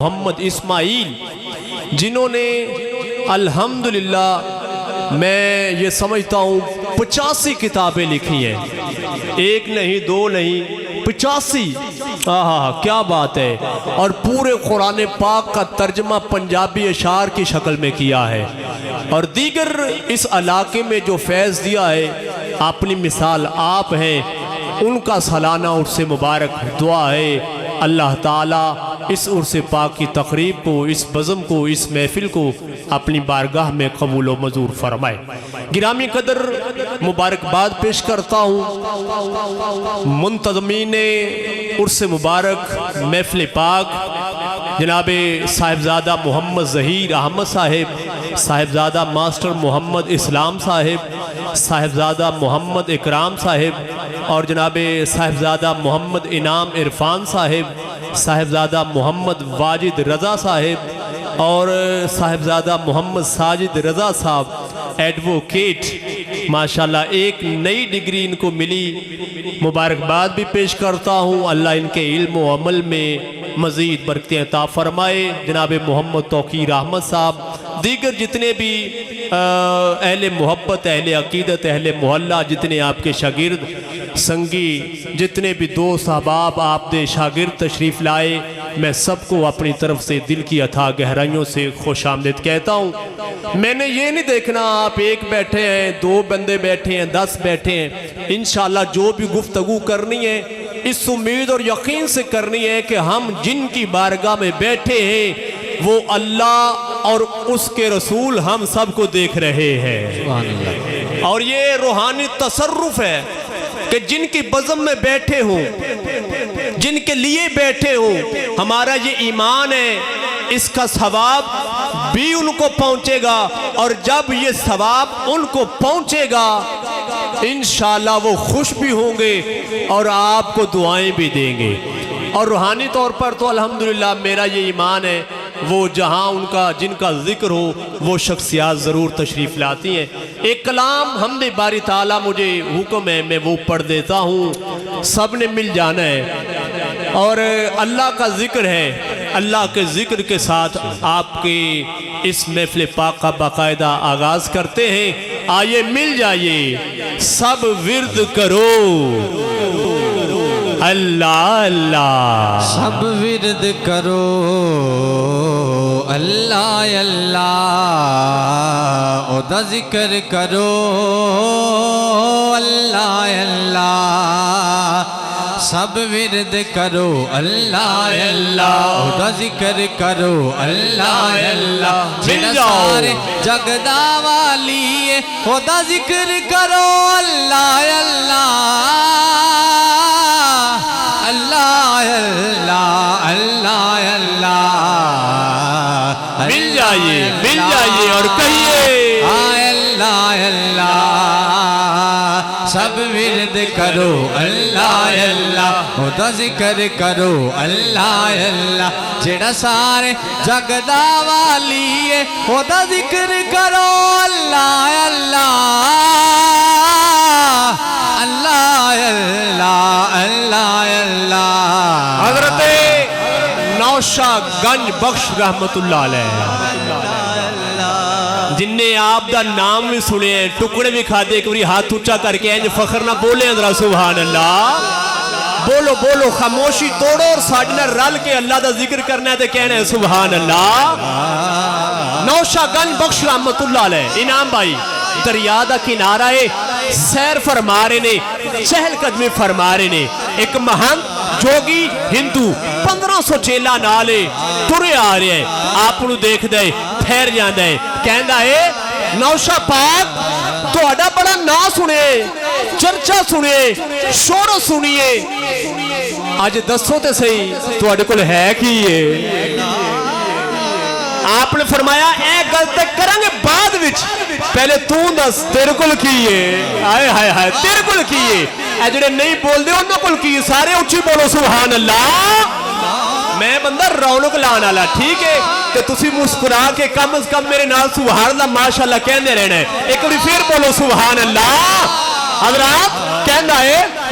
محمد اسماعیل جنہوں نے الحمدللہ میں یہ سمجھتا ہوں 85 کتابیں لکھی ہیں، ایک نہیں دو نہیں 85۔ کیا بات ہے، اور پورے قرآن پاک کا ترجمہ پنجابی اشعار کی شکل میں کیا ہے، اور دیگر اس علاقے میں جو فیض دیا ہے اپنی مثال آپ ہیں، ان کا سالانہ عرس مبارک دعا ہے اللہ تعالیٰ اس عرس پاک کی تقریب کو، اس بزم کو، اس محفل کو اپنی بارگاہ میں قبول و منظور فرمائے۔ گرامی قدر مبارکباد پیش کرتا ہوں منتظمین عرس مبارک محفل پاک جناب صاحبزادہ محمد ظہیر احمد صاحب، صاحبزادہ ماسٹر محمد اسلام صاحب، صاحبزادہ محمد اکرام صاحب، اور جناب صاحبزادہ محمد انعام عرفان صاحب، صاحبزادہ محمد واجد رضا صاحب، اور صاحبزادہ محمد ساجد رضا صاحب ایڈووکیٹ، ماشاءاللہ ایک نئی ڈگری ان کو ملی، مبارکباد بھی پیش کرتا ہوں، اللہ ان کے علم و عمل میں مزید برکتیں عطا فرمائے۔ جناب محمد توقیر احمد صاحب، دیگر جتنے بھی اہل محبت، اہل عقیدت، اہل محلہ، جتنے آپ کے شاگرد سنگی، جتنے بھی دوست احباب آپ دے شاگرد تشریف لائے، میں سب کو اپنی طرف سے دل کی اتھاہ گہرائیوں سے خوش آمدید کہتا ہوں۔ میں نے یہ نہیں دیکھنا آپ ایک بیٹھے ہیں، دو بندے بیٹھے ہیں، 10 بیٹھے ہیں، انشاءاللہ جو بھی گفتگو کرنی ہے اس امید اور یقین سے کرنی ہے کہ ہم جن کی بارگاہ میں بیٹھے ہیں وہ اللہ اور اس کے رسول ہم سب کو دیکھ رہے ہیں، اور یہ روحانی تصرف ہے کہ جن کی بزم میں بیٹھے ہوں، جن کے لیے بیٹھے ہوں، ہمارا یہ ایمان ہے اس کا ثواب بھی ان کو پہنچے گا، اور جب یہ ثواب ان کو پہنچے گا انشاءاللہ وہ خوش بھی ہوں گے اور آپ کو دعائیں بھی دیں گے۔ اور روحانی طور پر تو الحمدللہ میرا یہ ایمان ہے وہ جہاں ان کا جن کا ذکر ہو وہ شخصیات ضرور تشریف لاتی ہیں۔ ایک کلام حمد باری تعالیٰ مجھے حکم ہے، میں وہ پڑھ دیتا ہوں، سب نے مل جانا ہے، اور اللہ کا ذکر ہے، اللہ کے ذکر کے ساتھ آپ کے اس محفل پاک کا باقاعدہ آغاز کرتے ہیں۔ آئیے مل جائیے، سب ورد کرو اللہ اللہ، سب ورد کرو اللہ اللہ، او دا ذکر کرو اللہ اللہ، سب ورد کرو اللہ اللہ، او دا ذکر کرو اللہ اللہ، جڑا سارے جگ دا والی ہے او دا ذکر کرو اللہ اللہ، اللہ اللہ اللہ اللہ، مل جائیے اور کہیے اللہ اللہ، سب ورد کرو اللہ اللہ، او دا ذکر کرو اللہ اللہ، جڑا سارے جگ دا والی ہے او دا ذکر کرو اللہ اللہ، اللہ اللہ اللہ اللہ۔ حضرت نوشہ گنج بخش رحمت اللہ علیہ جن نے آپ دا نام بھی سنے ہیں، ٹکڑے بھی کھا دے، ایک بری ہاتھ اونچا کر کے ہیں فخر نہ بولے ذرا سبحان اللہ، بولو بولو، خاموشی توڑو اور ساجنہ رل کے اللہ دا ذکر کرنا ہے تے کہنا ہے سبحان اللہ۔ نوشہ گنج بخش رحمت اللہ علیہ انعام بھائی دریا دا کنارہ ہے، سیر فرما رہے نے، چہل قدمی فرما رہے نے، ایک مہنت جوگی ہندو 1500 چیلا نالے ترے آ رہے ہیں، آپ انہوں دیکھ دے پھیر جاندہ ہے، کہندہ ہے نوشہ پاک تو اڈا بڑا نا سنے، چرچا سنے، شورو سنیے، آج دسوں تے صحیح تو اڈے کل ہے کیے۔ آپ نے فرمایا اے غلطے کریں گے بعد وچ، پہلے توں دس تیرے کل کیے، آئے ہائے ہائے تیرے کل کیے، اے جڑے نہیں بول دے انہوں کل کیے، سارے اچھی بولو سبحان اللہ۔ میں بندہ رونق لان والا ٹھیک ہے کہ تسی مسکرا کے کم از کم میرے نال سبحان اللہ ماشاءاللہ کہنے رہنا ہے، ایک بار پھر بولو سبحان اللہ۔ حضرات کہنا ہے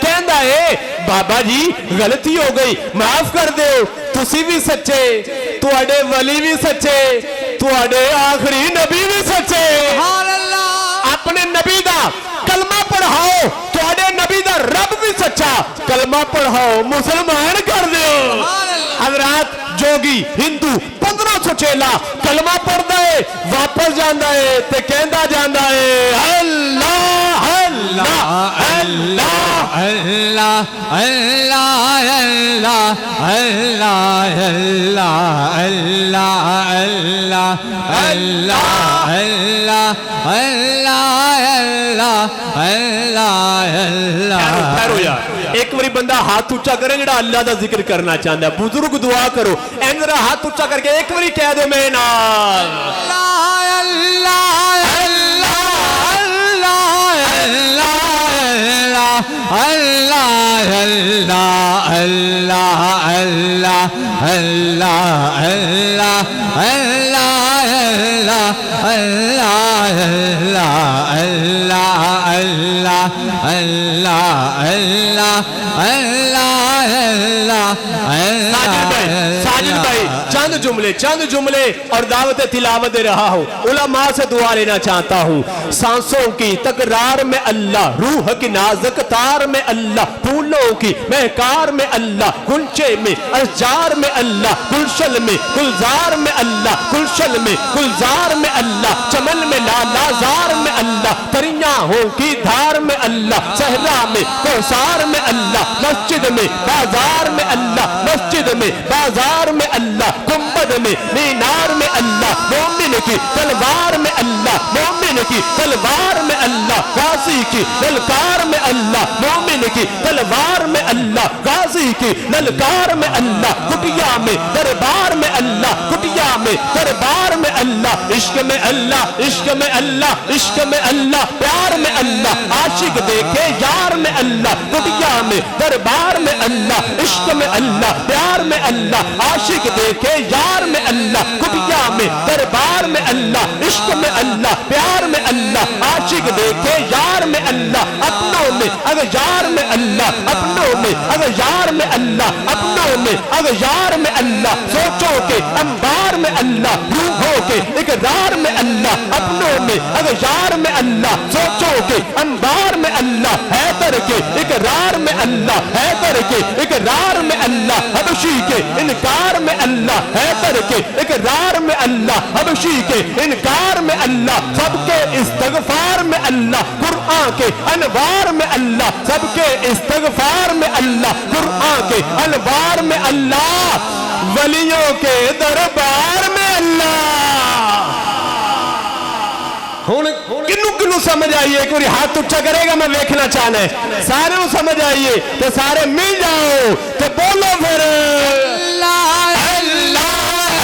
کہندا ہے بابا جی غلطی ہو گئی معاف کر دیو تسی بھی سچے تواڈے ولی بھی سچے تواڈے آخری نبی بھی سچے سبحان اللہ اپنے نبی دا کلمہ پڑھاؤ تواڈے نبی دا رب بھی سچا کلمہ پڑھاؤ مسلمان کر دیو حضرات جوگی ہندو 1500 چیلا کلمہ پڑھدا ہے واپس جاندا ہے تے کہندا جاندا ہے اللہ اللہ اللہ اللہ اللہ اللہ اللہ اللہ اللہ اللہ اللہ اللہ اللہ اللہ ٹھہرو یار ایک باری بندہ ہاتھ اونچا کرے جڑا اللہ دا ذکر کرنا چاہتا ہے بزرگ دعا کرو این ذرا ہاتھ اونچا کر کے ایک باری کہہ دے میں نال ساجد بھائی چند جملے اور دعوت تلاوت دے رہا ہوں علماء سے دعا لینا چاہتا ہوں سانسوں کی تکرار میں اللہ روح کی نازک تار میں اللہ پھولوں کی مہکار میں اللہ گلچے میں اشجار میں اللہ گلشن میں گلزار میں اللہ گلشن میں گلزار میں اللہ چمن میں لالازار میں اللہ تریاں ہوں کی دھار میں اللہ صحرا میں کوثار میں اللہ مسجد میں بازار میں اللہ مسجد میں بازار میں اللہ گنبد میں مینار میں اللہ مومن کی تلوار میں اللہ مومن کی تلوار میں اللہ غازی کی للکار میں اللہ مومن کی تلوار میں اللہ غازی کی للکار میں اللہ کٹیا میں دربار میں اللہ کٹیا میں دربار میں اللہ عشق میں اللہ عشق میں اللہ عشق میں اللہ پیار میں اللہ عاشق دیکھے یار میں اللہ کٹیا میں دربار میں اللہ عشق میں اللہ پیار میں اللہ عاشق دیکھے یار میں اللہ کٹیا میں دربار میں اللہ عشق میں اللہ پیار میں اللہ عاشق دیکھے یار میں اللہ اپنوں میں اغیار میں اللہ اپنوں میں اغیار میں اللہ اپنوں میں اغیار میں اللہ سوچوں کے انبار میں اللہ روحوں کے اقرار میں اللہ اپنوں میں اغیار میں اللہ سوچوں کے انبار میں اللہ حیدر کے اقرار میں اللہ حیدر کے اقرار میں اللہ حبشی کے انکار میں اللہ حیدر کے اقرار میں اللہ حبشی کے انکار میں اللہ سب کے استغفار میں اللہ قرآن کے انوار میں اللہ سب کے استغفار میں اللہ قرآن کے انوار میں اللہ ولیوں کے دربار میں اللہ کنو سمجھ آئیے ایک باری ہاتھ اونچا کرے گا میں دیکھنا چاہنا ہے سارے سمجھ آئیے تو سارے مل جاؤ تو بولو پھر اللہ اللہ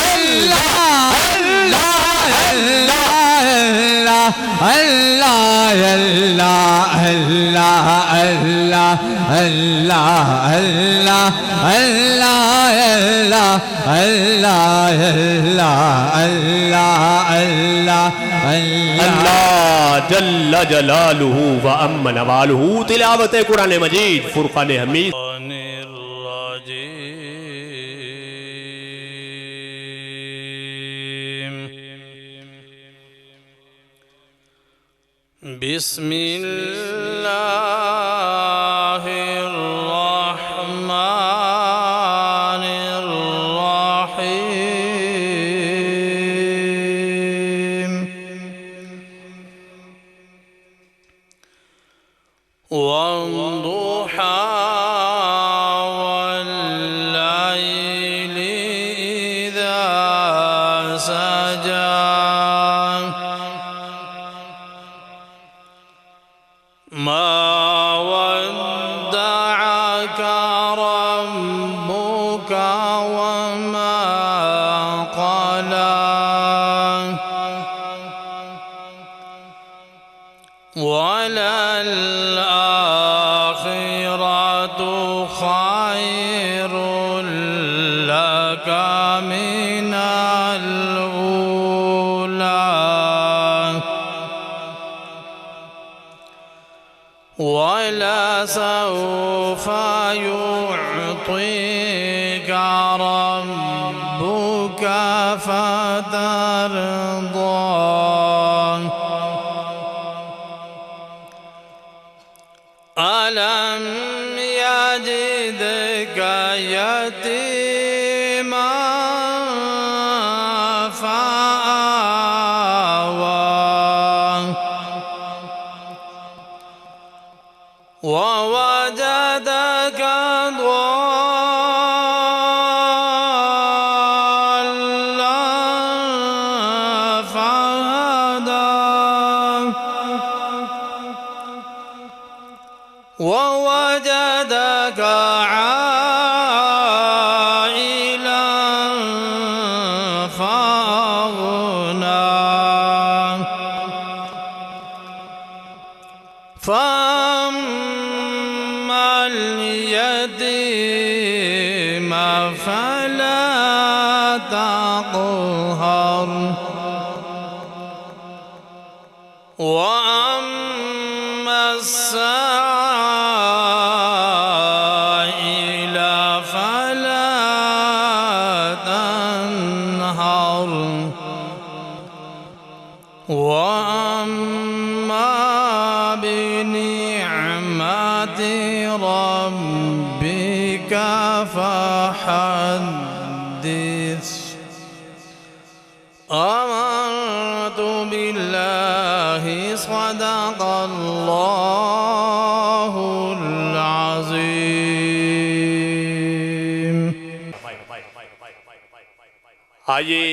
اللہ اللہ اللہ اللہ اللہ اللہ اللہ اللہ اللہ جل جلالہ و امن والہ تلاوت قرآن مجید فرقان حمید بسم اللہ الرحمن الرحیم والضحى والليل إذا سجى ما ودعك ربك وما قلى وللآخرة خير لك من الأولى ولسوف يعطيك ربك فترضى ألم يجدك يتيما فآوى ووجدك ضالا فهدى ووجدك عائلا فأغنى فأما اليتيم فلا تقهر وأما السائل فلا تنهر وأما بنعمة ربك فحدث آمنت بالله صدق الله العظيم. آئیے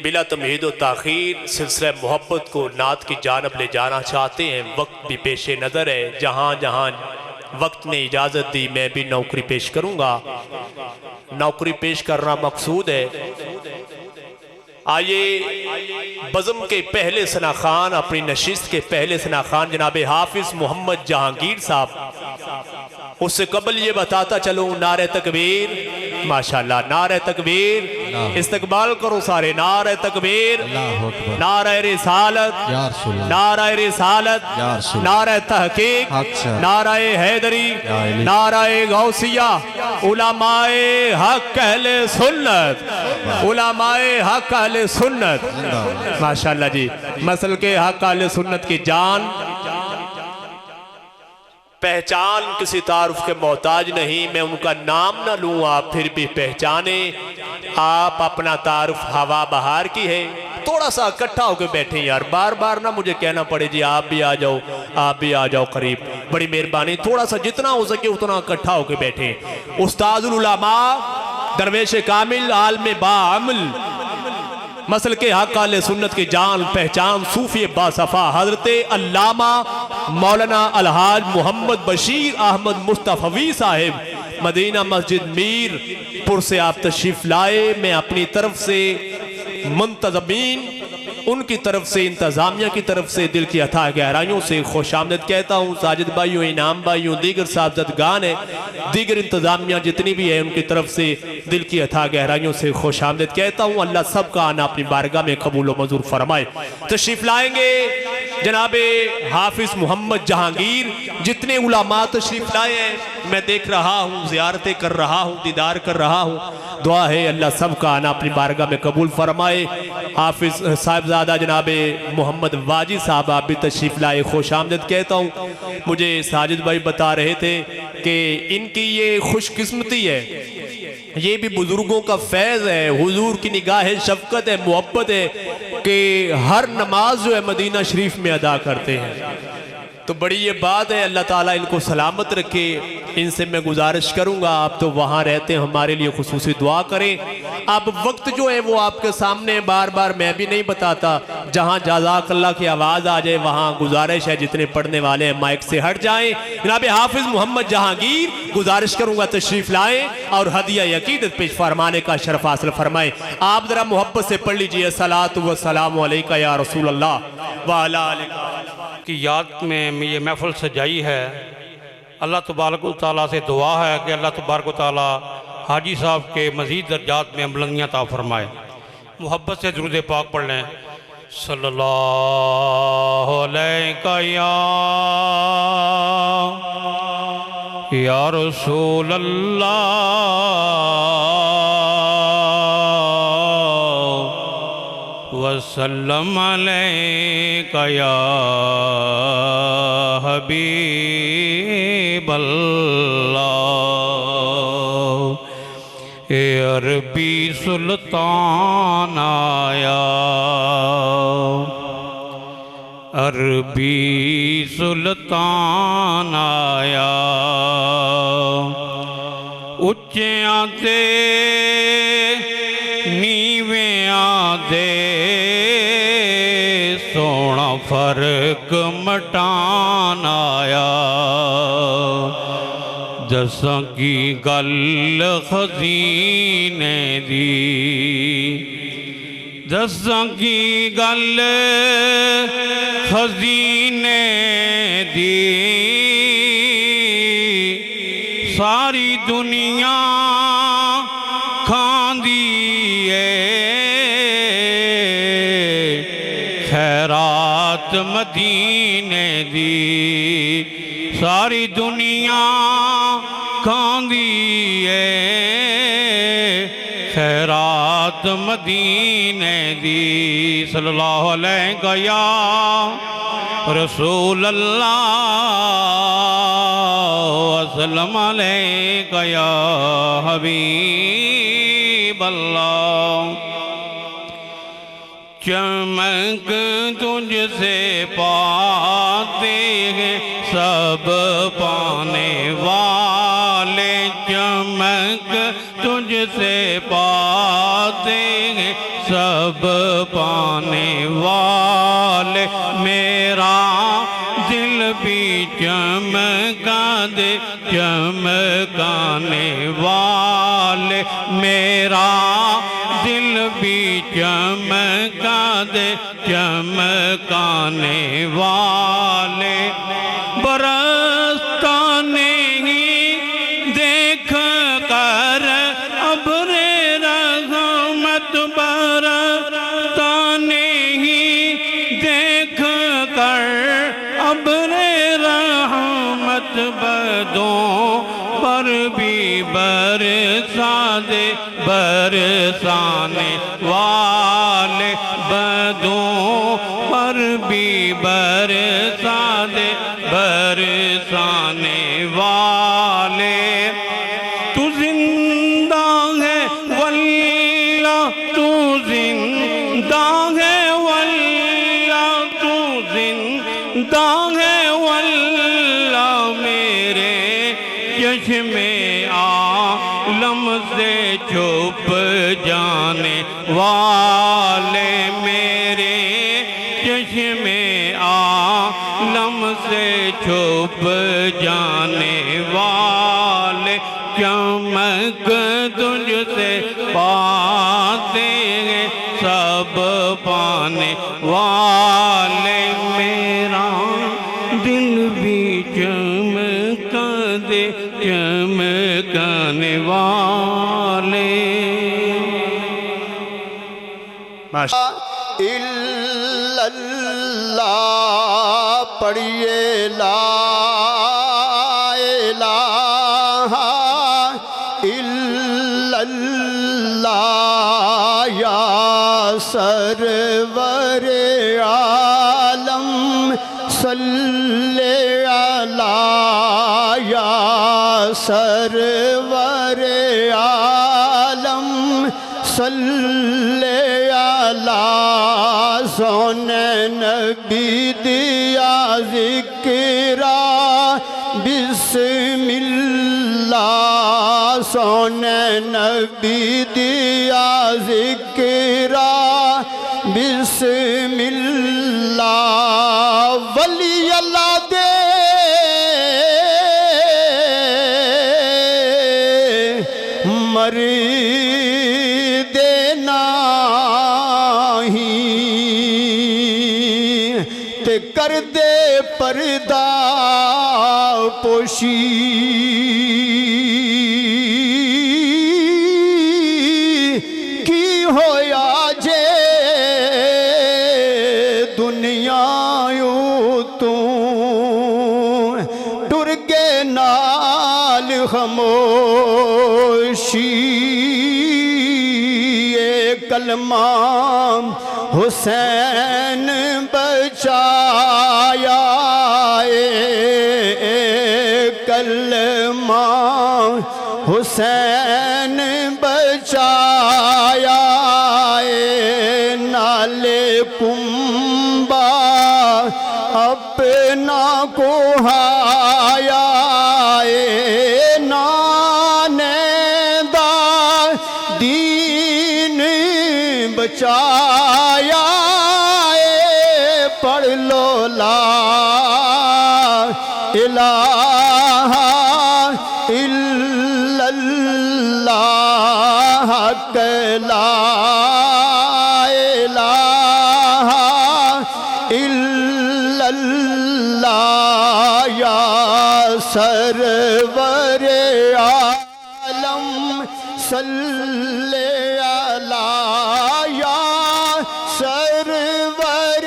بلا تمہید و تاخیر سلسلہ محبت کو نعت کی جانب لے جانا چاہتے ہیں. وقت بھی پیش نظر ہے، جہاں جہاں وقت نے اجازت دی میں بھی نوکری پیش کروں گا. نوکری پیش کرنا مقصود ہے. آئیے بزم کے پہلے ثناخوان، اپنی نشست کے پہلے ثناخوان جناب حافظ محمد جہانگیر صاحب، اس سے قبل یہ بتاتا چلوں نعرہ تکبیر. ماشاءاللہ نعرہ تکبیر، استقبال کرو سارے. نعرہ تکبیر، نعرہ رسالت، نعرہ رسالت، نعرہ تحقیق، نعرہ حیدری، نعرہ غوثیہ. علماء حق اہل سنت، علماء حق اہل سنت. ماشاءاللہ جی، مسل کے حق اہل سنت کی جان پہچان کسی تعارف کے محتاج نہیں. میں ان کا نام نہ لوں آپ پھر بھی پہچانے. آپ اپنا تعارف ہوا بہار کی ہے. تھوڑا سا اکٹھا ہو کے بیٹھیں یار، بار بار نہ مجھے کہنا پڑے جی آپ بھی آ جاؤ، آپ بھی آ جاؤ قریب. بڑی مہربانی، تھوڑا سا جتنا ہو سکے اتنا اکٹھا ہو کے بیٹھیں. استاد العلماء، درویش کامل، عالم باعمل، مسل کے حق اہل سنت کی جان پہچان، صوفی باصفا حضرت علامہ مولانا الحاج محمد بشیر احمد مصطفی صاحب مدینہ مسجد میر پور سے آپ تشریف لائے. میں اپنی طرف سے منتظمین، ان کی طرف سے انتظامیہ کی طرف سے دل کی عطا گہرائیوں سے خوش آمدید کہتا ہوں. ساجد بھائیوں، انعام بھائیوں، دیگر صاحبزادگان ہیں، دیگر انتظامیہ جتنی بھی ہے ان کی طرف سے دل کی عطا گہرائیوں سے خوش آمدید کہتا ہوں. اللہ سب کا آنا اپنی بارگاہ میں قبول و منظور فرمائے. تشریف لائیں گے جناب حافظ محمد جہانگیر. جتنے علماء تشریف لائے ہیں میں دیکھ رہا ہوں، زیارتیں کر رہا ہوں، دیدار کر رہا ہوں. دعا ہے اللہ سب کا آنا اپنی بارگاہ میں قبول فرمائے. حافظ صاحبزادہ جناب محمد واجد صاحب آپ بھی تشریف لائے، خوش آمدید کہتا ہوں. مجھے ساجد بھائی بتا رہے تھے کہ ان کی یہ خوش قسمتی ہے، یہ بھی بزرگوں کا فیض ہے، حضور کی نگاہ شفقت ہے، محبت ہے کہ ہر نماز جو ہے مدینہ شریف میں ادا کرتے ہیں. تو بڑی یہ بات ہے. اللہ تعالیٰ ان کو سلامت رکھے. ان سے میں گزارش کروں گا آپ تو وہاں رہتے ہیں، ہمارے لیے خصوصی دعا کریں. اب وقت جو ہے وہ آپ کے سامنے بار بار میں بھی نہیں بتاتا. جہاں جزاک اللہ کی آواز آ جائے وہاں گزارش ہے جتنے پڑھنے والے ہیں مائک سے ہٹ جائیں. جناب حافظ محمد جہانگیر گزارش کروں گا تشریف لائیں اور ہدیہ عقیدت پیش فرمانے کا شرف حاصل فرمائیں. آپ ذرا محبت سے پڑھ لیجئے الصلاۃ والسلام علیکہ یا رسول اللہ وعلی آلہ کی یاد میں یہ محفل سجائی ہے. اللہ تبارک و تعالیٰ سے دعا ہے کہ اللہ تبارک و تعالیٰ حاجی صاحب کے مزید درجات میں بلندیاں عطا فرمائے. محبت سے درود پاک پڑھ لیں. صلی اللہ علیہ یا رسول اللہ وسلم علیک یا حبیب اللہ اے عربی سلطان آیا عربی سلطان آیا اچیاں تے نیویاں دے سونا فرق مٹان آیا دساں کی گل خزینے دی دساں کی گل خزینے دی ساری دنیا کھاندی ہے خیرات مدینے دی ساری دنیا کھاندی ہے خیرات مدینے دی صلی اللہ علیہ یا رسول اللہ وسلم علیہ یا حبیب اللہ چمک تجھ سے پاتے ہیں سب پانے والے چمک تجھ سے پاتے ہیں سب پانے والے میرا دل بھی چمکا دے چمکانے والے میرا دل بھی چمکا دے چمکانے والے برستا نہیں دیکھ کر ابر رحمت برستا نہیں دیکھ کر ابر رحمت بدوں پر بھی برسا دے برسانے والے بدوں پر بھی برسا دے برسانے والے تو زندہ ہے واللہ تو زندہ ہے واللہ تو زندہ ہے واللہ میرے چشم عالم سے چھپ جانے والے میرے چشم عالم سے چھپ جانے والے چمک تجھ سے پاتے ہیں سب پانے والے میرا دل بھی چمکا دے چمکانے والے اللہ پڑھیے لا الہ الا اللہ یا سرور عالم صلی علی یا سرور عالم صلی علی سون نبی دیا ذکرہ بسم اللہ سون نبی دیا ذکرہ بسم اللہ ولی اللہ دے مری کر دے پردہ پوشی کی ہویا جے دنیا یوں تو ٹر گے نال خاموشی کلمہ حسین بچایا کلمہ حسین بچایا نالے کنبا اپنا کو ہایا نانے دا دین بچایا پڑھ لو لا الہ الا اللہ لا الہ الا اللہ یا سرور عالم صلی علی یا سرور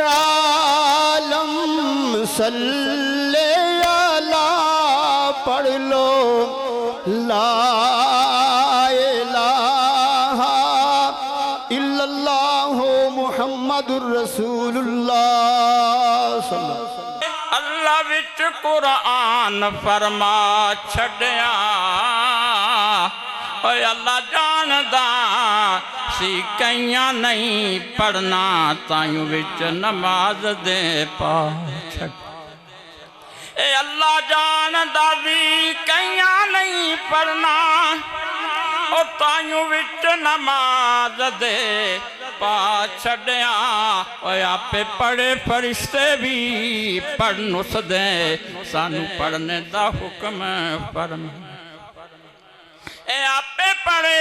عالم صلی علی پڑھ لو لا الہ الا اللہ محمد الرسول اللہ صلی اللہ علیہ وسلم اللہ وچ قرآن فرما چھڑیا اوے اللہ جاندا سی کئیاں نہیں پڑھنا تائیوں وچ نماز دے پا چھڑ اے اللہ جاندا سی کئیاں نہیں پڑھنا او تائیوں وچ نماز دے پا چھڑیا اوے آپے پڑھے فرشتے بھی پڑھ نس دے سانو پڑھنے دا حکم فرما اے آپے پڑھے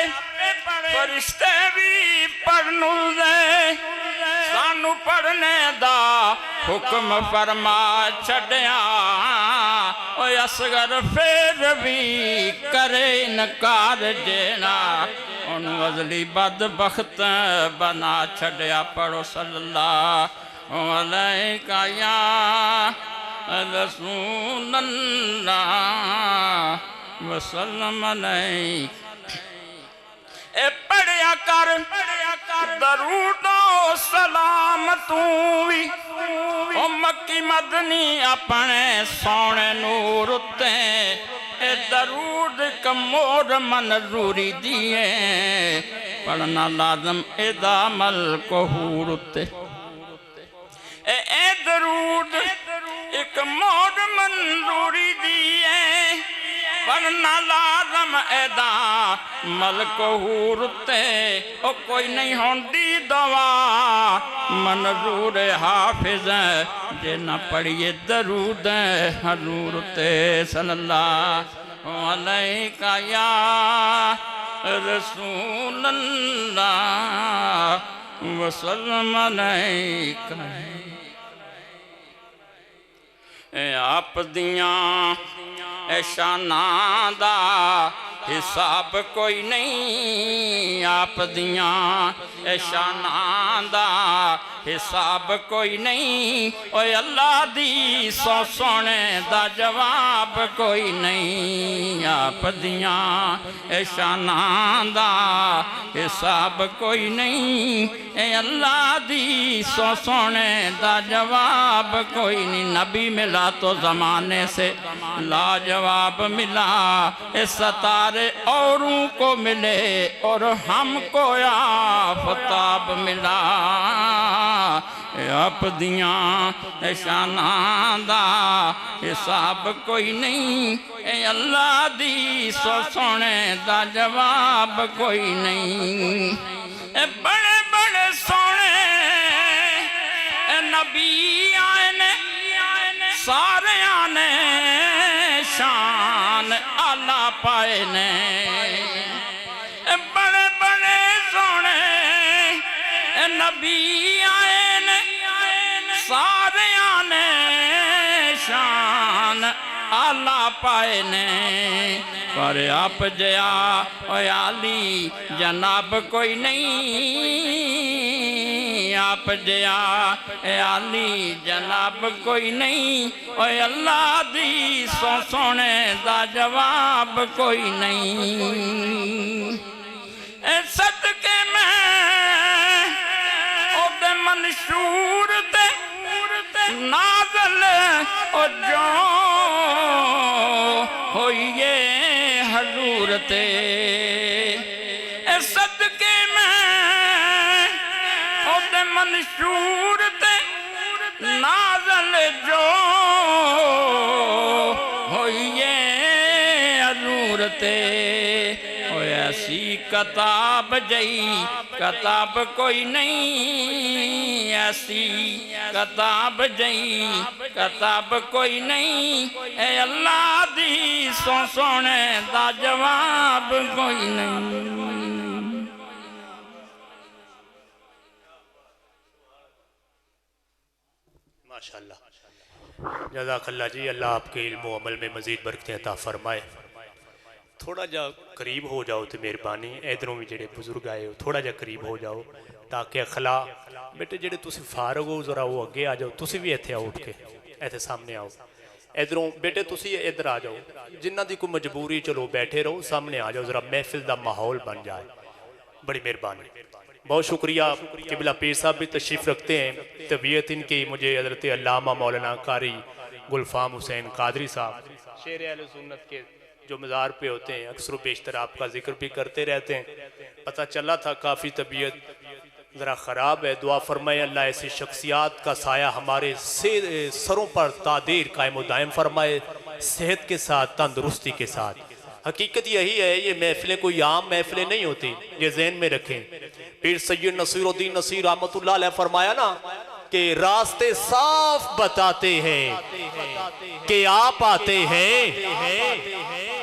فرشتے بھی پڑھ نس دے سانو پڑھنے دا حکم فرما چھڑیا اوے اصغر پھر بھی کرے انکار جینا ان وزلی بدبخت بنا چھڑیا پڑھو صلی اللہ علیہ یا رسول اللہ وسلم علیہ اے پڑھیا کر درود و سلام تووی او مکی مدنی اپنے سونے نور تے اے درود کمور منظوری دیئے پڑھنا لازم ادا مل کو حور تے اے درود ایک مور منظوری دیئے پڑھنا لازم ادا ملک حور تے او کوئی نہیں ہوندی دعا منظور حافظ جے نہ پڑھیے درود حضور تے صلی اللہ علیہ یا رسول اللہ وسلم علیہ آپ دیاں اے شاناں دا حساب کوئی نہیں آپ دیاں اے شاناں دا حساب کوئی نہیں اوے اللہ دی سو سونے دا جواب کوئی نہیں آپ دیاں اے شاناں دا حساب کوئی نہیں اے اللہ دی سو سونے دا جواب کوئی نہیں نبی ملا تو زمانے سے لاجواب ملا اے ستارے اوروں کو ملے اور ہم کو آفتاب ملا اے آپ دیاں اے شاناں دا حساب کوئی نہیں اے اللہ دی سو سونے دا جواب کوئی نہیں اے بڑے بڑے سونے اے نبی آئے نے سارے آنے شان آلہ پائے نے اے بڑے بڑے سونے اے نبی آئے نے سارے آنے شان آلہ پائے نے پر آپ جیا اے علی جناب کوئی نہیں آپ جیا اے علی جناب کوئی نہیں اوے اللہ دی سو سونے دا جواب کوئی نہیں اے صدقے میں او دے منشور تے نازل او جو ہوئیے حضور تے اے صدقے میں او دے منشور تے نازل جو ہوئیے حضور تے ایسی کتاب جئی کتاب کوئی نہیں ایسی کتاب جئی کتاب کوئی نہیں اے اللہ دی سو سونے دا جواب کوئی نہیں ماشاءاللہ جزاک اللہ جی اللہ آپ کے علم و عمل میں مزید برکتیں عطا فرمائے تھوڑا جا قریب ہو جاؤ تو مہربانی ادھروں بھی جڑے بزرگ آئے ہو تھوڑا جا قریب ہو جاؤ تاکہ اخلا بیٹے جڑے تسی فارغ ہو ذرا وہ اگے آ جاؤ تسی بھی ایتھے آؤ اٹھ کے ایتھے سامنے آؤ ادھروں بیٹے تسی ادھر آ جاؤ جنہ دی کوئی مجبوری چلو بیٹھے رہو سامنے آ جاؤ ذرا محفل دا ماحول بن جائے بڑی مہربانی بہت شکریہ قبلہ پیر صاحب بھی تشریف رکھتے ہیں طبیعت ان کی مجھے حضرت علامہ مولانا قاری گلفام حسین قادری صاحب شیر اہل سنت کے جو مزار پہ ہوتے ہیں اکثر و بیشتر آپ کا ذکر بھی کرتے رہتے ہیں پتہ چلا تھا کافی طبیعت ذرا خراب ہے دعا فرمائے اللہ ایسی شخصیات کا سایہ ہمارے سروں پر تادیر قائم و دائم فرمائے صحت کے ساتھ تندرستی کے ساتھ حقیقت یہی ہے یہ محفلیں کوئی عام محفلیں نہیں ہوتی یہ ذہن میں رکھیں پیر سید نصیر الدین نصیر رحمۃ اللہ علیہ فرمایا نا کہ راستے صاف بتاتے ہیں کہ آپ آتے ہیں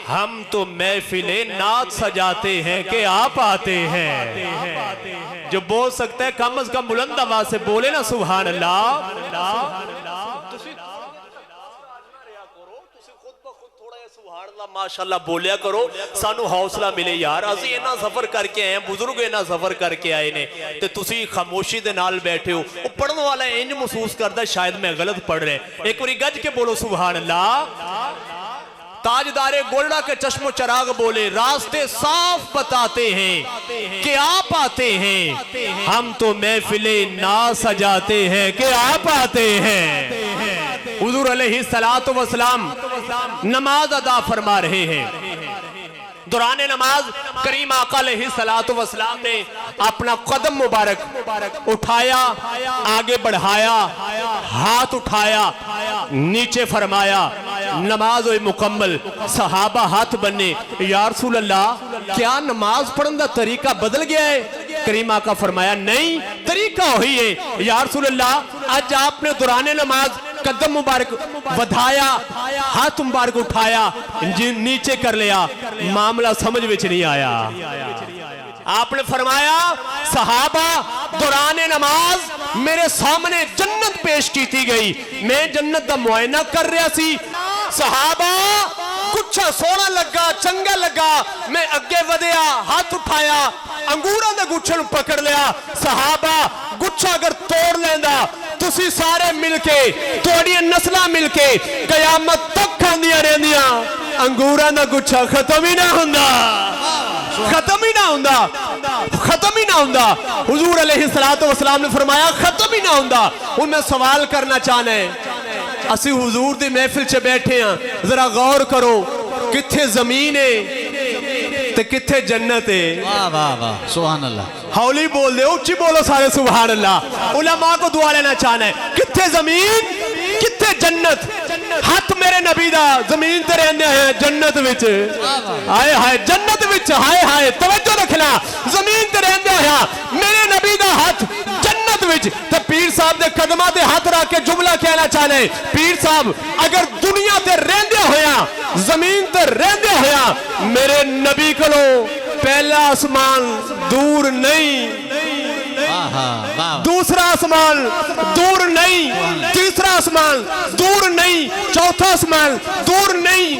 ہم تو محفلیں نعت سجاتے ہیں کہ آپ آتے ہیں جو بول سکتا ہے کم از کم بلند آواز سے بولے نا سبحان اللہ ماشاءاللہ بولیا کرو سانو حوصلہ ملے یار اسی اینا سفر کر کے آئے ہیں بزرگ اینا سفر کر کے آئے نے تے تسی خاموشی دے نال بیٹھے ہو وہ پڑھنے والا انج محسوس کرتا شاید میں غلط پڑھ رہے ایک باری گج کے بولو سبحان اللہ تاجدار گولڈا کے چشم و چراغ بولے راستے صاف بتاتے ہیں کہ آپ آتے ہیں ہم تو محفلیں نہ سجاتے ہیں کہ آپ آتے ہیں حضور علیہ السلام نماز ادا فرما رہے ہیں دوران نماز کریم آقا علیہ السلام نے اپنا قدم مبارک اٹھایا آگے بڑھایا ہاتھ اٹھایا نیچے فرمایا نماز ہوئی مکمل صحابہ ہاتھ بننے یا رسول اللہ کیا نماز پڑھن دا طریقہ بدل گیا ہے کریم آقا فرمایا نہیں طریقہ ہوئی ہے یا رسول اللہ آج آپ نے دوران نماز قدم مبارک ودھایا ہاتھ مبارک اٹھایا نیچے کر لیا معاملہ سمجھ وچ نہیں آیا آپ نے فرمایا صحابہ دوران نماز میرے سامنے جنت پیش کی تھی گئی میں جنت دا معائنہ کر رہا سی صحابہ کچھ سونا لگا چنگا لگا میں اگے ودیا ہاتھ اٹھایا انگوراں دے گچھن پکڑ لیا صحابہ گچھا اگر توڑ لیندہ تسی سارے مل کے توڑی نسلہ مل کے قیامت تک کھاندیاں رہندیاں انگوراں دا گچھا ختم ہی نہ ہوندا ختم ہی نہ ہوندا ختم ہی نہ ہوندا حضور علیہ السلام نے فرمایا ختم ہی نہ ہوندا ان میں سوال کرنا چاہنا ہے اسی حضور دی محفل چے بیٹھے ہیں ذرا غور کرو کتھے زمین ہے تے کتھے جنت ہے واہ واہ واہ سبحان اللہ ہولی بول دے اچھی بولو سارے سبحان اللہ علماء کو دعا لینا چاہنا ہے کتھے زمین کتھے جنت ہاتھ میرے نبی دا زمین تے رہندے ہیں جنت وچ آئے ہائے جنت وچ ہائے ہائے توجہ رکھنا زمین تے رہندے ہیں میرے نبی دا ہاتھ جنت وچ تے پیر صاحب دے قدمہ تے ہاتھ رکھ کے جملہ کہنا چاہنا ہے پیر صاحب اگر دنیا تے رہندے ہویا زمین تے رہندے ہویا میرے نبی کلو پہلا آسمان دور نہیں دوسرا آسمان دور نہیں تیسرا آسمان دور نہیں چوتھا آسمان دور نہیں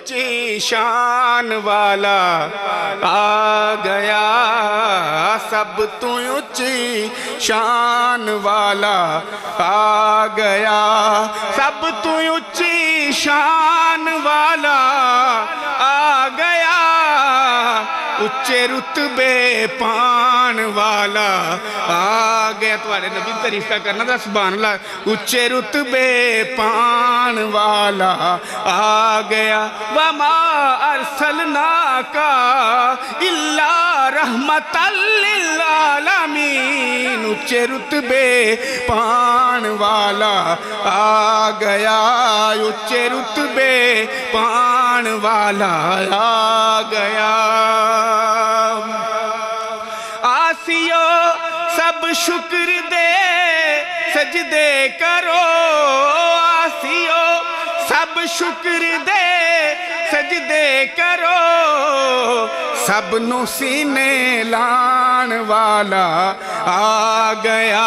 اونچی شان والا آ گیا سب تو اونچی شان والا آ گیا سب تو اونچی شان والا آ گیا اچے رتبے پان والا آ گیا تمہارے نبی تعریف کا کرنا تھا سبحان اللہ اچے رتبے پان والا آ گیا وما ارسلناک الا رحمت للعالمین اچے رتبے پان والا آ گیا اچے رتبے پان والا آ گیا آسیو سب شکر دے سجدے کرو آسیو سب شکر دے سجدے کرو سب نو سینے لان والا آ گیا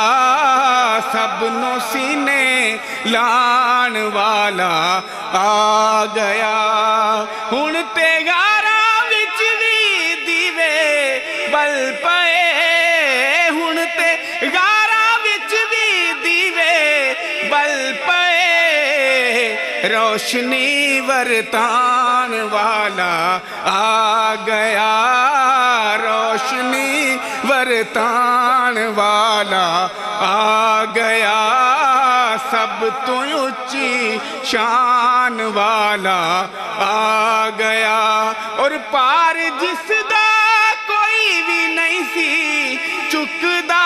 سب نو سینے لان والا آ گیا ہن تے گاراں وچ وی دیوے بل پئے ہن تے گاراں وچ وی دیوے بل پئے روشنی ورتان والا آ گیا روشنی ورتان والا آ گیا سب تو اونچی شان والا آ گیا اور پار جس دا کوئی بھی نہیں سی چکدا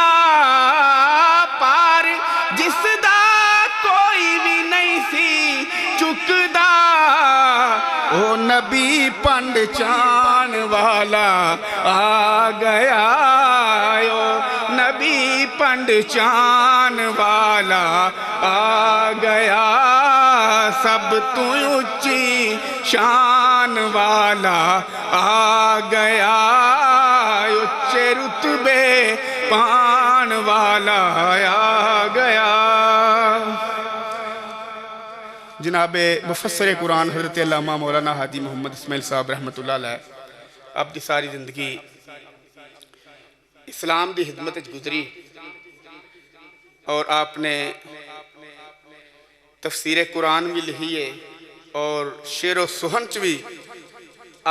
پار جس دا کوئی بھی نہیں سی چکدا او نبی پنڈ چان والا آ گیا او نبی پنڈ چان والا آ گیا سب تو اونچی شان والا آ گیا اونچے رتبے پان والا آ گیا جناب مفسر قرآن حضرت علامہ مولانا حاجی محمد اسماعیل صاحب رحمۃ اللہ علیہ اپنی ساری زندگی اسلام دی خدمت گزری اور آپ نے تفسیر قرآن بھی لکھی ہے اور شعر و سخن چ بھی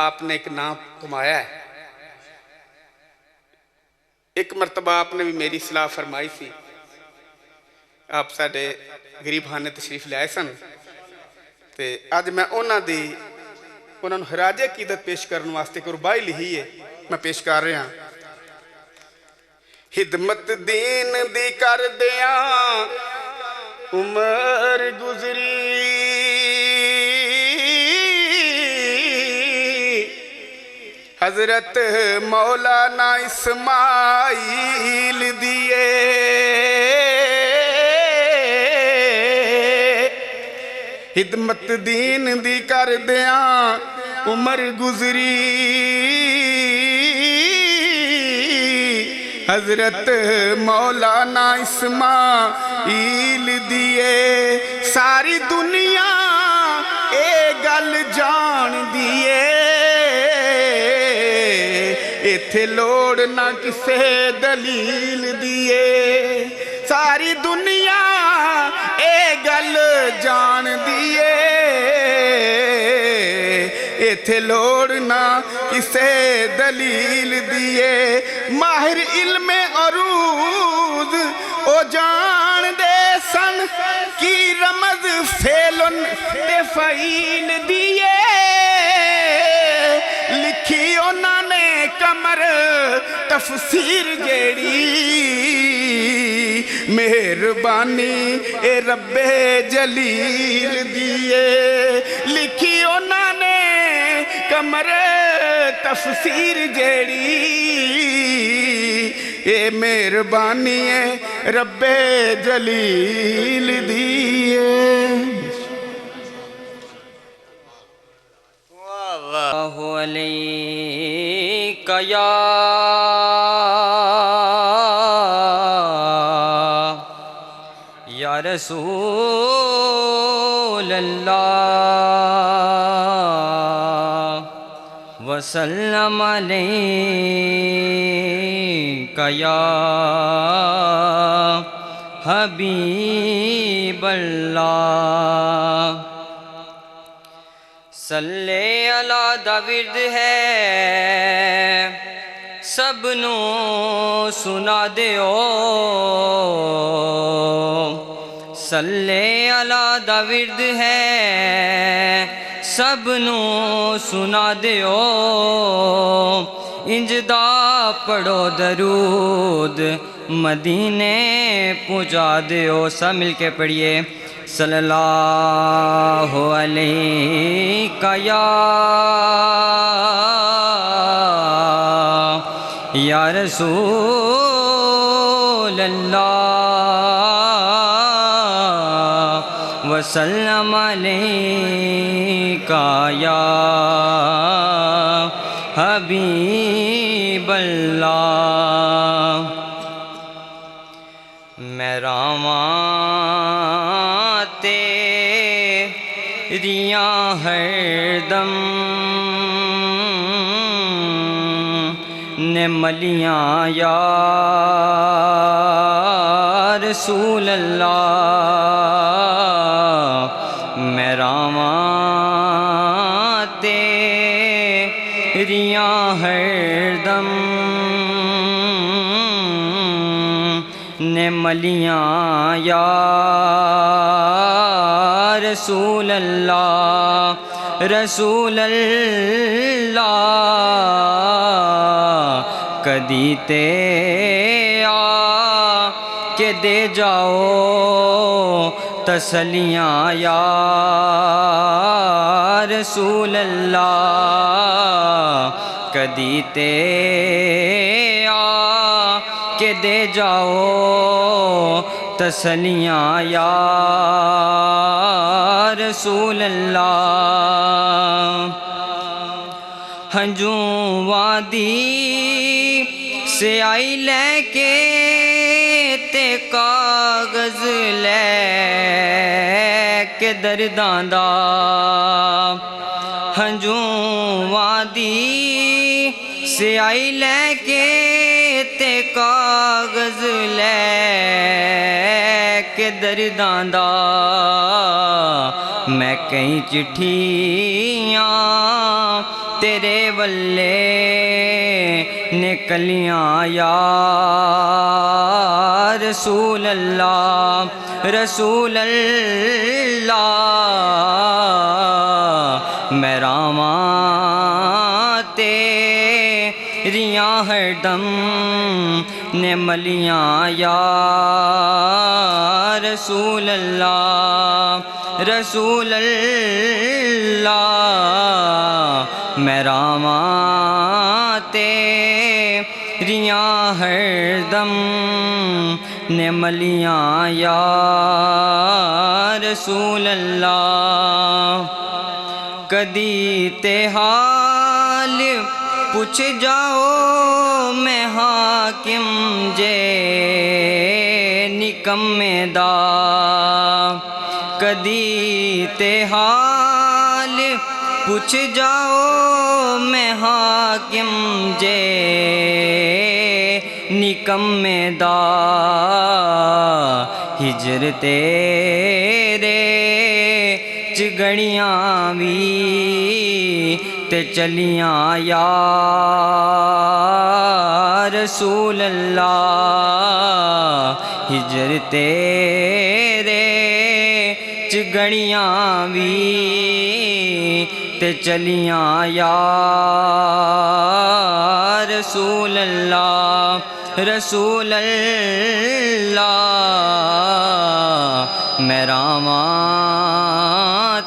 آپ نے ایک نام کمایا ہے ایک مرتبہ آپ نے بھی میری اصلاح فرمائی سی آپ ساڈے غریب خانے تشریف لے آئے سن تے اج میں انہوں نے خراج عقیدت پیش کرنے واسطے ایک ربائی لکھی ہے میں پیش کر رہا خدمت دین دی کر دیاں عمر گزری حضرت مولانا اسماعیل دیے خدمت دین دی کر دیاں عمر گزری حضرت مولانا اسماعیل دیے ساری دنیا اے گل جان دیے ایتھے لوڑ نہ کسے دلیل دیے ساری دنیا اے گل جان دیے ایتھے لوڑ نہ کسے دلیل دیے ماہر علم عروض او جان دے سن کی رمز فعلن تے فعیل دیے لکھی انہاں نے کمر تفسیر جیڑی مہربانی اے رب جلیل دیے لکھی انہاں نے کمر تفسیر جیڑی اے مہربانی اے رب جلیل دیے اللہ علیکہ یا رسول اللہ وسلم علیک یا حبیب اللہ صلی اللہ دا ورد ہے سب نو سنا دیو صلی اللہ دا ورد ہے سب نو سنا دیو انج دا پڑھو درود مدینے پہنچا دیو سب مل کے پڑھیے صلی اللہ علیہ یا رسول اللہ وسلم علیک یا حبیب اللہ میں راواں تیریاں ہر دم نے ملیاں یا رسول اللہ میں راواں تیریاں ہر دم نے ملیاں یا رسول اللہ رسول اللہ کدی تے آ کے دے جاؤ تسلیاں یا رسول اللہ کدی تے آ کہ دے جاؤ تسلیاں یا رسول اللہ ہنجوں وادی سے آئی لے کے تے کاغذ لے کے درداں دا ہنجوں وادی سے آئی لے کے تے کاغذ لے کے درداں دا میں کئی چٹھیاں تیرے ولے نکلیاں یا رسول اللہ رسول اللہ میں راواں تیریاں ہر دم نے ملیاں یا رسول اللہ رسول اللہ میں راواں تیریاں ہر دم نے ملیاں یا رسول اللہ کدی تے حال پوچھ جاؤ میں حاکم جے نکمے دا کدی تے حال پوچھ جاؤ میں حاکم جے نکمے دا ہجر تیرے چگڑیاں بھی تے چلیاں یا رسول اللہ ہجر تیرے چگڑیاں بھی تے چلیاں یا رسول اللہ رسول اللہ میں راواں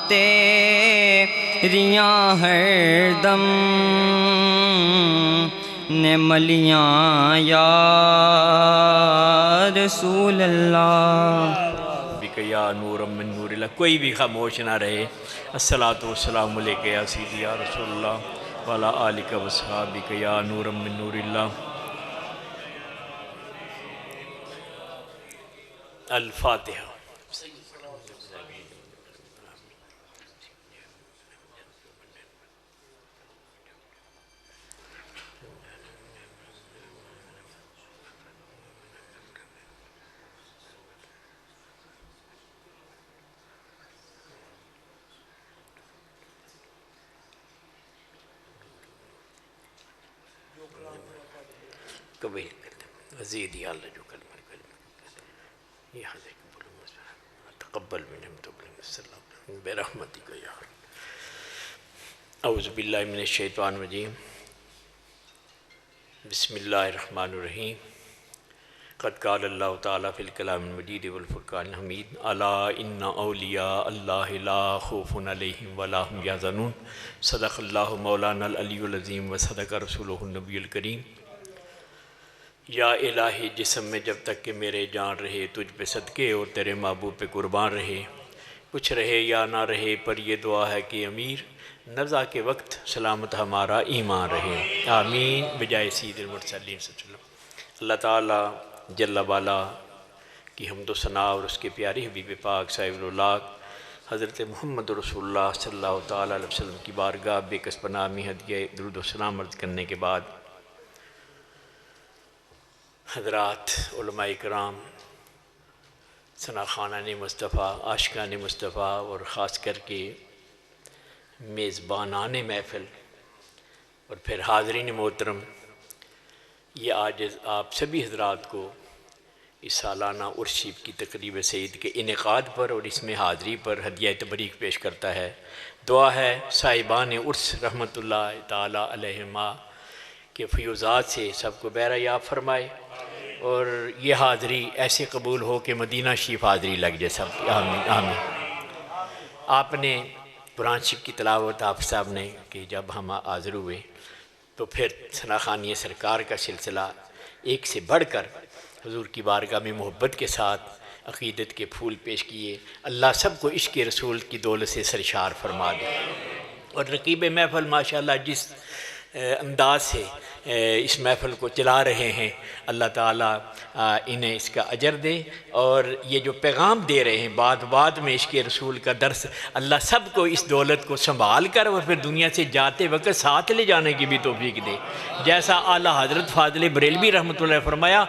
تیریاں ہر دم نے ملیاں یا رسول اللہ یا نور من نور اللہ کوئی بھی خاموش نہ رہے الصلاۃ والسلام علیک یا سیدی یا رسول اللہ وعلی آلک و صحابک یا نور من نور اللہ الفاتحہ قبول کر لیں مزید یا اللہ جو کلمہ یہ حاضر تقبل منہم تقبل السلام برحمتک یا رب اعوذ باللہ من الشیطان الرجیم بسم اللہ الرحمن الرحیم قد قال اللہ تعالیٰ فی الکلام المجید والفرقان الحمید الا ان اولیاء اللہ لا خوف علیہم ولا هم یحزنون صدق اللہ مولانا العلی العظیم وصدق رسولہ النبی الکریم یا الہی جسم میں جب تک کہ میرے جان رہے تجھ پہ صدقے اور تیرے محبوب پہ قربان رہے، کچھ رہے یا نہ رہے پر یہ دعا ہے کہ امیر نزا کے وقت سلامت ہمارا ایمان رہے، آمین بجائے سید المرسلین صلی اللہ علیہ وسلم۔ اللہ تعالیٰ جل والا کی حمد و ثنا اور اس کے پیاری حبیب پاک صاحب الاولاق حضرت محمد رسول اللہ صلی اللہ تعالیٰ علیہ وسلم کی بارگاہ بے کس پنامی ہدیہ درود و سلام عرض کرنے کے بعد حضرات علماء کرام، ثنا خانان مصطفیٰ، عاشقان مصطفیٰ اور خاص کر کے میزبانان محفل اور پھر حاضرین محترم، یہ آج آپ سبھی حضرات کو اس سالانہ عرس شریف کی تقریب سعید کے انعقاد پر اور اس میں حاضری پر ہدیہ تبریک پیش کرتا ہے۔ دعا ہے صاحبان عرس رحمۃ اللہ تعالیٰ علیہما کے فیوزات سے سب کو بہرایاب فرمائے اور یہ حاضری ایسے قبول ہو کہ مدینہ شریف حاضری لگ جائے سب، آمین آمین۔ آپ نے قرآن شریف کی تلاوت آپ صاحب نے کہ جب ہم حاضر ہوئے تو پھر ثنا خانی سرکار کا سلسلہ ایک سے بڑھ کر حضور کی بارگاہ میں محبت کے ساتھ عقیدت کے پھول پیش کیے۔ اللہ سب کو عشق رسول کی دولت سے سرشار فرما دے، اور رقیب محفل ماشاءاللہ جس انداز سے اس محفل کو چلا رہے ہیں، اللہ تعالیٰ انہیں اس کا اجر دے، اور یہ جو پیغام دے رہے ہیں بعد میں عشق رسول کا درس، اللہ سب کو اس دولت کو سنبھال کر اور پھر دنیا سے جاتے وقت ساتھ لے جانے کی بھی توفیق دے۔ جیسا اعلیٰ حضرت فاضل بریلوی رحمۃ اللہ علیہ فرمایا،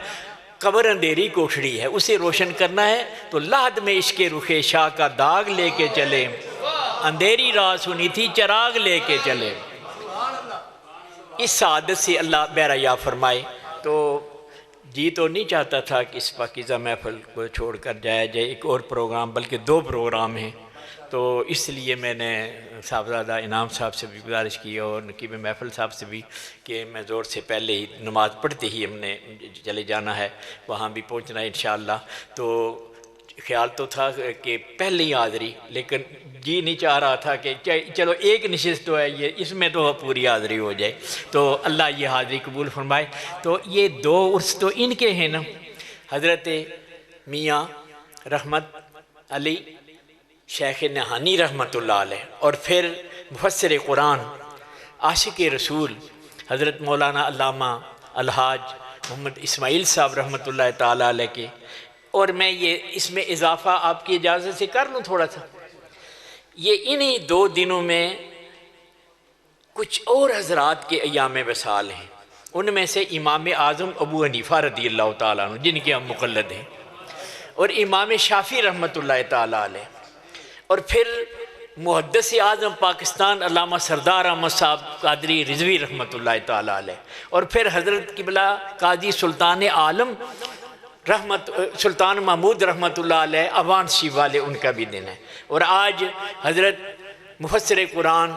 قبر اندھیری کوٹھڑی ہے، اسے روشن کرنا ہے تو لحد میں عشق رخ شاہ کا داغ لے کے چلے، اندھیری رات سنی تھی چراغ لے کے چلے۔ اس سعادت سے اللہ بہرایاب فرمائے۔ تو جی تو نہیں چاہتا تھا کہ اس پاکیزہ محفل کو چھوڑ کر جایا جائے، ایک اور پروگرام بلکہ 2 پروگرام ہیں، تو اس لیے میں نے صاحبزادہ انعام صاحب سے بھی گزارش کی اور نقیب محفل صاحب سے بھی کہ میں زور سے پہلے ہی نماز پڑھتے ہی ہم نے چلے جانا ہے، وہاں بھی پہنچنا ہے انشاءاللہ۔ تو خیال تو تھا کہ پہلے ہی حاضری، لیکن جی نہیں چاہ رہا تھا کہ چلو ایک نشست تو ہے یہ، اس میں تو پوری حاضری ہو جائے، تو اللہ یہ حاضری قبول فرمائے۔ تو یہ 2 عرس تو ان کے ہیں نا، حضرت میاں رحمت علی شیخ نہانی رحمۃ اللہ علیہ، اور پھر مفسر قرآن عاشق رسول حضرت مولانا علامہ الحاج محمد اسماعیل صاحب رحمۃ اللہ تعالیٰ علیہ کے۔ اور میں یہ اس میں اضافہ آپ کی اجازت سے کر لوں تھوڑا سا، یہ انہی 2 دنوں میں کچھ اور حضرات کے ایام وصال ہیں، ان میں سے امام اعظم ابو حنیفہ رضی اللہ تعالیٰ عنہ جن کے ہم مقلد ہیں، اور امام شافعی رحمۃ اللہ تعالیٰ علیہ، اور پھر محدث اعظم پاکستان علامہ سردار احمد صاحب قادری رضوی رحمۃ اللہ تعالیٰ علیہ، اور پھر حضرت قبلہ قاضی سلطان عالم سلطان محمود رحمۃ اللہ علیہ اوان شیف والے، ان کا بھی دن ہے۔ اور آج حضرت مفسر قرآن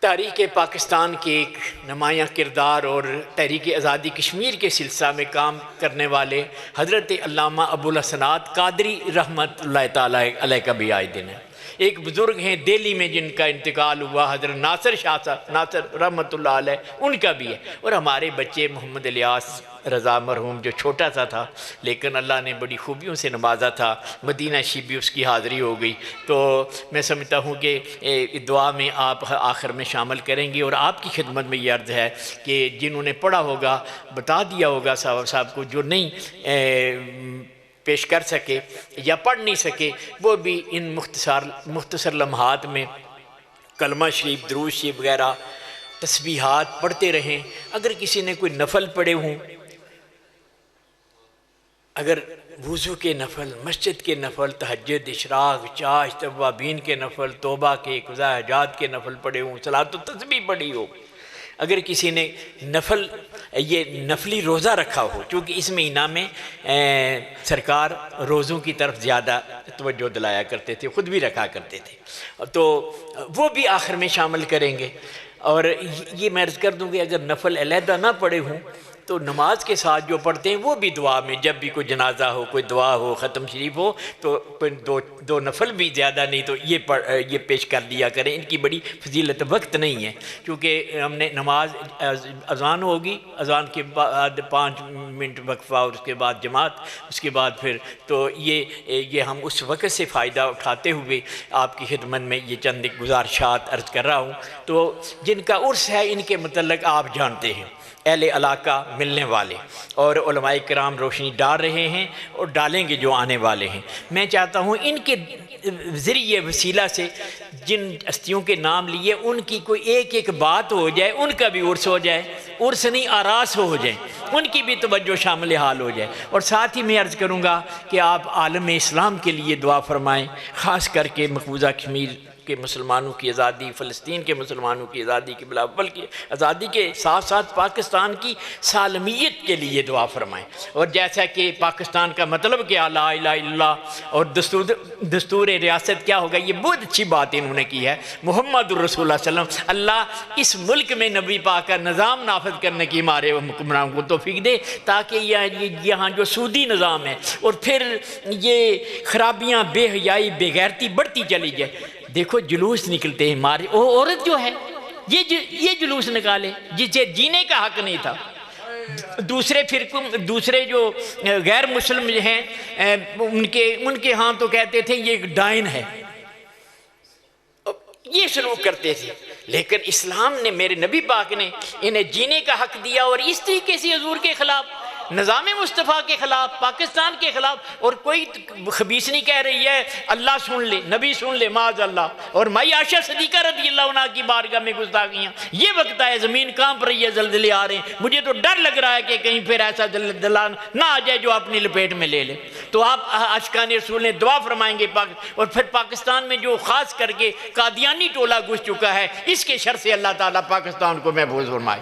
تحریک پاکستان کے ایک نمایاں کردار اور تحریک آزادی کشمیر کے سلسلہ میں کام کرنے والے حضرت علامہ ابوالحسنات قادری رحمۃ اللہ تعالیٰ علیہ کا بھی آج دن ہے۔ ایک بزرگ ہیں دہلی میں جن کا انتقال ہوا، حضرت ناصر شاہ صاحب ناصر رحمۃ اللہ علیہ، ان کا بھی ہے۔ اور ہمارے بچے محمد الیاس رضا مرحوم جو چھوٹا سا تھا لیکن اللہ نے بڑی خوبیوں سے نوازا تھا، مدینہ شریف بھی اس کی حاضری ہو گئی۔ تو میں سمجھتا ہوں کہ دعا میں آپ آخر میں شامل کریں گے، اور آپ کی خدمت میں یہ عرض ہے کہ جنہوں نے پڑھا ہوگا بتا دیا ہوگا صاحب کو، جو نہیں پیش کر سکے یا پڑھ نہیں سکے وہ بھی ان مختصر لمحات میں کلمہ شریف، درود شریف وغیرہ تسبیحات پڑھتے رہیں۔ اگر کسی نے کوئی نفل پڑھے ہوں، اگر وضو کے نفل، مسجد کے نفل، تہجد، اشراق، چاش، توابین کے نفل، توبہ کے، قضاء حاجات کے نفل پڑھے ہوں، صلاۃ و تسبیح پڑھی ہو، اگر کسی نے یہ نفلی روزہ رکھا ہو، چونکہ اس مہینہ میں سرکار روزوں کی طرف زیادہ توجہ دلایا کرتے تھے، خود بھی رکھا کرتے تھے، تو وہ بھی آخر میں شامل کریں گے۔ اور یہ میں عرض کر دوں کہ اگر نفل علیحدہ نہ پڑھے ہوں تو نماز کے ساتھ جو پڑھتے ہیں وہ بھی دعا میں، جب بھی کوئی جنازہ ہو، کوئی دعا ہو، ختم شریف ہو، تو دو نفل بھی زیادہ نہیں تو یہ پیش کر دیا کریں۔ ان کی بڑی فضیلت وقت نہیں ہے، کیونکہ ہم نے نماز اذان ہوگی، اذان کے بعد 5 منٹ وقفہ اور اس کے بعد جماعت، اس کے بعد پھر تو یہ ہم اس وقت سے فائدہ اٹھاتے ہوئے آپ کی خدمت میں یہ چند گزارشات عرض کر رہا ہوں۔ تو جن کا عرس ہے ان کے متعلق آپ جانتے ہیں، اہل علاقہ ملنے والے اور علماء کرام روشنی ڈال رہے ہیں اور ڈالیں گے جو آنے والے ہیں۔ میں چاہتا ہوں ان کے ذریعے وسیلہ سے جن ہستیوں کے نام لیے ان کی کوئی ایک بات ہو جائے، ان کا بھی عرس ہو جائے، عرس نہیں آراس ہو جائے، ان کی بھی توجہ شامل حال ہو جائے۔ اور ساتھ ہی میں عرض کروں گا کہ آپ عالم اسلام کے لیے دعا فرمائیں، خاص کر کے مقبوضہ کشمیر کے مسلمانوں کی آزادی، فلسطین کے مسلمانوں کی آزادی کی بلکہ آزادی کے ساتھ ساتھ پاکستان کی سالمیت کے لیے دعا فرمائیں۔ اور جیسا کہ پاکستان کا مطلب کیا لا الہ الا اللہ اور دستور ریاست کیا ہوگا، یہ بہت اچھی بات انہوں نے کی ہے۔ محمد الرسول اللہ صلی اللہ علیہ وسلم، اللہ اس ملک میں نبی پاک کا نظام نافذ کرنے کی ہمارے حکمرانوں کو توفیق دے، تاکہ یہاں جو سودی نظام ہے اور پھر یہ خرابیاں، بے حیائی، بے غیرتی بڑھتی چلی جائے۔ دیکھو جلوس نکلتے ہیں ہمارے، وہ عورت جو ہے یہ جلوس نکالے جسے جینے کا حق نہیں تھا، دوسرے جو غیر مسلم ہیں ان کے ہاں تو کہتے تھے یہ ایک ڈائن ہے، یہ سلوک کرتے تھے، لیکن اسلام نے، میرے نبی پاک نے انہیں جینے کا حق دیا، اور اس طریقے سے حضور کے خلاف، نظام مصطفیٰ کے خلاف، پاکستان کے خلاف، اور کوئی خبیث نہیں کہہ رہی ہے اللہ سن لے، نبی سن لے، معاذ اللہ، اور مائی عائشہ صدیقہ رضی اللہ عنہ کی بارگاہ میں گستاخیاں، یہ وقت ہے زمین کانپ رہی ہے، زلزلے آ رہے ہیں، مجھے تو ڈر لگ رہا ہے کہ کہیں پھر ایسا زلزلہ نہ آ جائے جو اپنی لپیٹ میں لے لے۔ تو آپ عاشقان رسول نے دعا فرمائیں گے، اور پھر پاکستان میں جو خاص کر کے قادیانی ٹولہ گھس چکا ہے، اس کے شر سے اللہ تعالیٰ پاکستان کو محفوظ فرمائے۔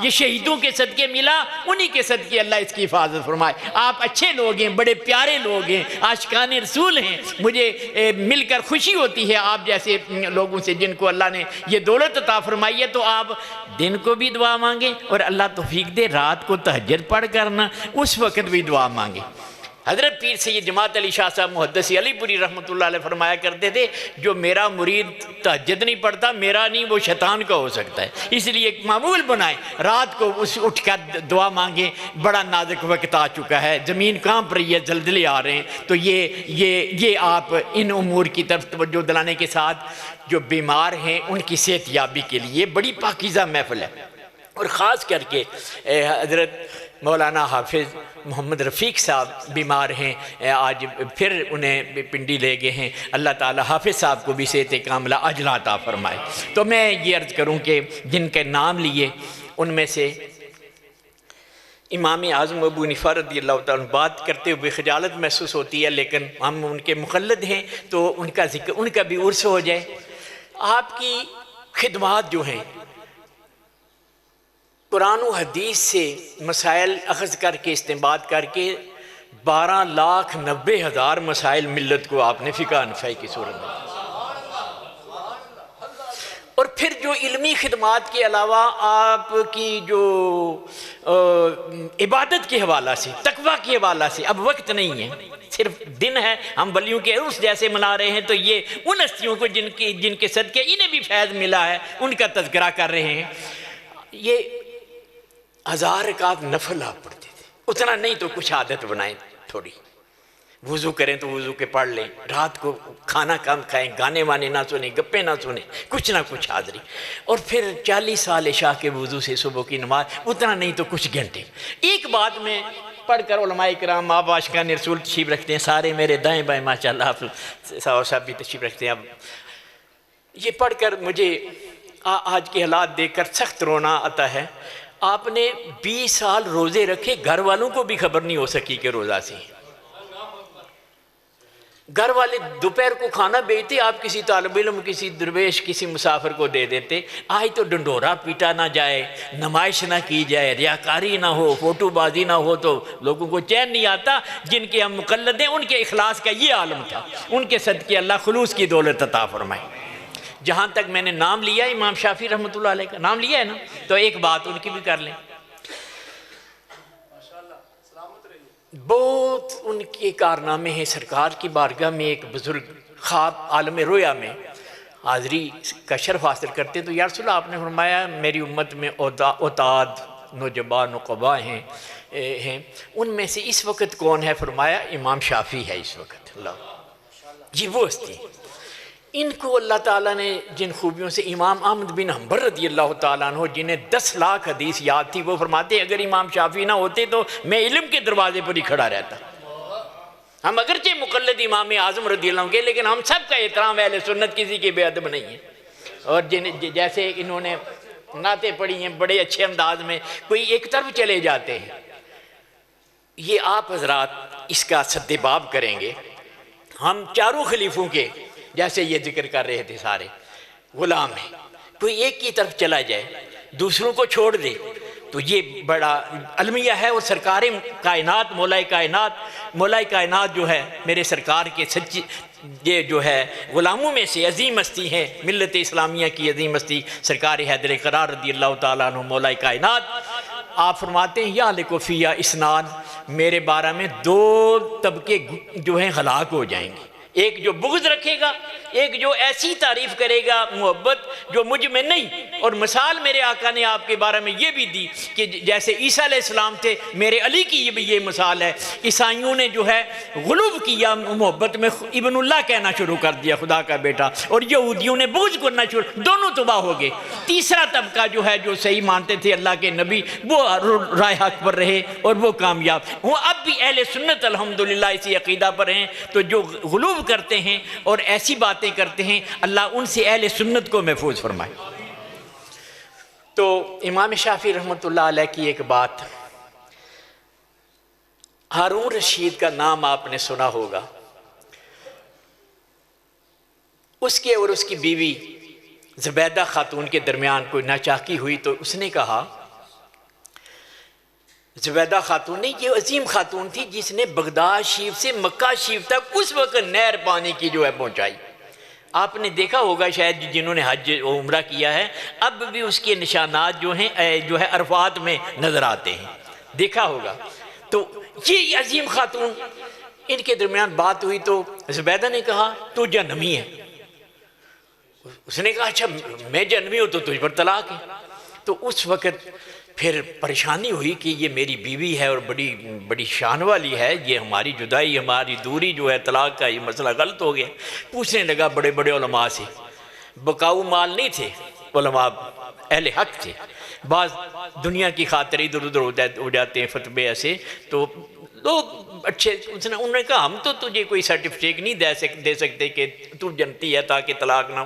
یہ شہیدوں کے صدقے ملا، انہی کے صدقے اللہ اس کی حفاظت فرمائے۔ آپ اچھے لوگ ہیں، بڑے پیارے لوگ ہیں، عاشقان رسول ہیں، مجھے مل کر خوشی ہوتی ہے آپ جیسے لوگوں سے جن کو اللہ نے یہ دولت عطا فرمائی ہے۔ تو آپ دن کو بھی دعا مانگیں اور اللہ توفیق دے رات کو تہجد پڑھ کرنا، اس وقت بھی دعا مانگیں۔ حضرت پیر سید جماعت علی شاہ صاحب محدث علی پوری رحمۃ اللہ علیہ فرمایا کرتے تھے، جو میرا مرید تہجد نہیں پڑھتا، میرا نہیں، وہ شیطان کا ہو سکتا ہے، اس لیے ایک معمول بنائیں، رات کو اٹھ کر دعا مانگیں۔ بڑا نازک وقت آ چکا ہے، زمین کانپ رہی ہے، زلزلے آ رہے ہیں، تو یہ آپ ان امور کی طرف توجہ دلانے کے ساتھ جو بیمار ہیں ان کی صحت یابی کے لیے بڑی پاکیزہ محفل ہے۔ اور خاص کر کے حضرت مولانا حافظ محمد رفیق صاحب بیمار ہیں، آج پھر انہیں پنڈی لے گئے ہیں، اللہ تعالیٰ حافظ صاحب کو بھی صحت کاملہ عاجلہ عطا فرمائے۔ تو میں یہ عرض کروں کہ جن کے نام لیے ان میں سے امام اعظم ابو حنیفہ رضی اللہ تعالیٰ بات کرتے ہوئے خجالت محسوس ہوتی ہے، لیکن ہم ان کے مقلد ہیں تو ان کا ذکر، ان کا بھی عرس ہو جائے۔ آپ کی خدمات جو ہیں قرآن و حدیث سے مسائل اخذ کر کے استنباط کر کے 12,90,000 مسائل ملت کو آپ نے فقہ نفعی کی صورت میں، اور پھر جو علمی خدمات کے علاوہ آپ کی جو عبادت کے حوالہ سے، تقویٰ کے حوالہ سے، اب وقت نہیں ہے، صرف دن ہے، ہم ولیوں کے عرس جیسے منا رہے ہیں، تو یہ ان ہستیوں کو جن کے صدقے انہیں بھی فیض ملا ہے ان کا تذکرہ کر رہے ہیں۔ یہ 1000 رکعت نفل آپ پڑھتے تھے، اتنا نہیں تو کچھ عادت بنائیں، تھوڑی وضو کریں تو وضو کے پڑھ لیں، رات کو کھانا کم کھائیں، گانے وانے نہ سنیں، گپے نہ سنیں، کچھ نہ کچھ حاضری، اور پھر 40 سال عشاء کے وضو سے صبح کی نماز، اتنا نہیں تو کچھ گھنٹے۔ ایک بات میں پڑھ کر علماء کرام، آپ عاشقان رسول تشریف رکھتے ہیں، سارے میرے دائیں بائیں ماشاءاللہ، آپ صاحب بھی تشریف رکھتے ہیں، اب یہ پڑھ کر مجھے آج کے حالات دیکھ کر سخت رونا آتا ہے۔ آپ نے 20 سال روزے رکھے، گھر والوں کو بھی خبر نہیں ہو سکی کہ روزہ سے، گھر والے دوپہر کو کھانا بیچتے، آپ کسی طالب علم، کسی درویش، کسی مسافر کو دے دیتے۔ آج تو ڈنڈورا پیٹا نہ جائے، نمائش نہ کی جائے، ریاکاری نہ ہو، فوٹو بازی نہ ہو تو لوگوں کو چین نہیں آتا۔ جن کے ہم مقلد ہیں ان کے اخلاص کا یہ عالم تھا، ان کے صدقے اللہ خلوص کی دولت عطا فرمائے۔ جہاں تک میں نے نام لیا امام شافعی رحمۃ اللہ علیہ کا نام لیا ہے نا، تو ایک بات ان کی بھی کر لیں۔ بہت ان کے کارنامے ہیں۔ سرکار کی بارگاہ میں ایک بزرگ خواب عالم رویا میں حاضری کا شرف حاصل کرتے تو یا رسول اللہ آپ نے فرمایا میری امت میں اوتاد نوجوان و قبا ہیں، ان میں سے اس وقت کون ہے؟ فرمایا امام شافعی ہے اس وقت۔ اللہ جی وہ ہستی، ان کو اللہ تعالیٰ نے جن خوبیوں سے، امام احمد بن حنبل رضی اللہ تعالیٰ عنہ جنہیں 10 لاکھ حدیث یاد تھی، وہ فرماتے اگر امام شافعی نہ ہوتے تو میں علم کے دروازے پر ہی کھڑا رہتا۔ ہم اگرچہ مقلد امام اعظم رضی اللہ عنہ کے، لیکن ہم سب کا احترام اہل سنت، کسی کے بے ادب نہیں ہے۔ اور جیسے انہوں نے نعتیں پڑھی ہیں بڑے اچھے انداز میں، کوئی ایک طرف چلے جاتے ہیں۔ یہ آپ حضرات اس کا سدباب کریں گے۔ ہم چاروں خلیفوں کے جیسے یہ ذکر کر رہے تھے سارے غلام ہیں، کوئی ایک کی طرف چلا جائے دوسروں کو چھوڑ دے تو یہ بڑا المیہ ہے۔ اور سرکار کائنات مولا کائنات جو ہے میرے سرکار کے سچی یہ جو ہے غلاموں میں سے عظیم ہستی ہیں، ملت اسلامیہ کی عظیم ہستی سرکار حیدر قرار رضی اللہ تعالیٰ عنہ مولا کائنات۔ آپ فرماتے ہیں یا لکو فیہ اسنان، میرے بارے میں 2 طبقے جو ہیں ہلاک ہو جائیں گے، ایک جو بغض رکھے گا، ایک جو ایسی تعریف کرے گا محبت جو مجھ میں نہیں۔ اور مثال میرے آقا نے آپ کے بارے میں یہ بھی دی کہ جیسے عیسیٰ علیہ السلام تھے، میرے علی کی بھی یہ مثال ہے۔ عیسائیوں نے جو ہے غلو کیا، محبت میں ابن اللہ کہنا شروع کر دیا، خدا کا بیٹا، اور یہودیوں نے بغض کرنا شروع، دونوں تباہ ہو گئے۔ تیسرا طبقہ جو ہے جو صحیح مانتے تھے اللہ کے نبی، وہ رائے حق پر رہے اور وہ کامیاب وہ اب بھی اہل سنت الحمدللہ اسی عقیدہ پر ہیں۔ تو جو غلو کرتے ہیں اور ایسی باتیں کرتے ہیں، اللہ ان سے اہل سنت کو محفوظ فرمائے۔ تو امام شافعی رحمۃ اللہ علیہ کی ایک بات، ہارون رشید کا نام آپ نے سنا ہوگا، اس کے اور اس کی بیوی زبیدہ خاتون کے درمیان کوئی ناچاکی ہوئی تو اس نے کہا، زبیدہ خاتون نے، یہ عظیم خاتون تھی جس نے بغداد شریف سے مکہ شریف تک اس وقت نہر پانی کی جو ہے پہنچائی۔ آپ نے دیکھا ہوگا شاید جنہوں نے حج و عمرہ کیا ہے، اب بھی اس کے نشانات جو ہے عرفات میں نظر آتے ہیں، دیکھا ہوگا۔ تو یہ عظیم خاتون، ان کے درمیان بات ہوئی تو زبیدہ نے کہا تو جہنمی ہے۔ اس نے کہا اچھا میں جہنمی ہوں تو تجھ پر طلاق ہے۔ تو اس وقت پھر پریشانی ہوئی کہ یہ میری بیوی ہے اور بڑی شان والی ہے، یہ ہماری جدائی، ہماری دوری جو ہے، طلاق کا یہ مسئلہ غلط ہو گیا۔ پوچھنے لگا بڑے بڑے علماء سے، بکاؤ مال نہیں تھے علماء، اہل حق تھے، بعض دنیا کی خاطر ادھر ادھر ہو جاتے ہیں فتوے ایسے، تو لوگ اچھے، انہوں نے کہا ہم تو تجھے کوئی سرٹیفکیٹ نہیں دے سکتے کہ تو جنتی ہے تاکہ طلاق نہ ہو۔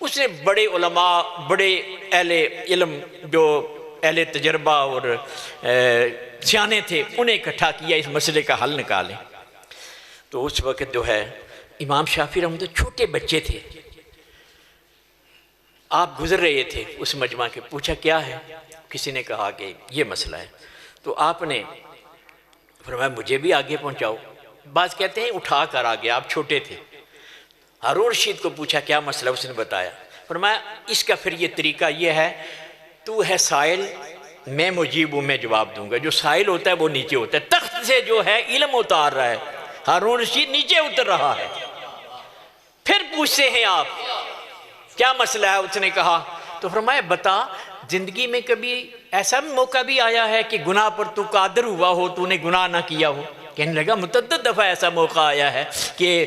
اس نے بڑے علماء، بڑے اہل علم جو اہل تجربہ اور سیانے تھے انہیں اکٹھا کیا اس مسئلے کا حل نکالیں۔ تو اس وقت جو ہے امام شافعی رحمۃ اللہ چھوٹے بچے تھے، آپ گزر رہے تھے اس مجمع کے، پوچھا کیا ہے؟ کسی نے کہا کہ یہ مسئلہ ہے۔ تو آپ نے فرمایا مجھے بھی آگے پہنچاؤ۔ بعض کہتے ہیں اٹھا کر آگے، آپ چھوٹے تھے۔ ہارون رشید کو پوچھا کیا مسئلہ، اس نے بتایا۔ فرمایا اس کا پھر یہ طریقہ یہ ہے، تو ہے سائل، میں مجیب ہوں، میں جواب دوں گا۔ جو سائل ہوتا ہے وہ نیچے ہوتا ہے، تخت سے جو ہے علم اتار رہا ہے، ہارون رشید نیچے اتر رہا ہے۔ پھر پوچھتے ہیں آپ کیا مسئلہ ہے؟ اس نے کہا تو فرمایا بتا، زندگی میں کبھی ایسا موقع بھی آیا ہے کہ گناہ پر تو قادر ہوا ہو، تو نے گناہ نہ کیا ہو؟ کہنے لگا متعدد دفعہ ایسا موقع آیا ہے کہ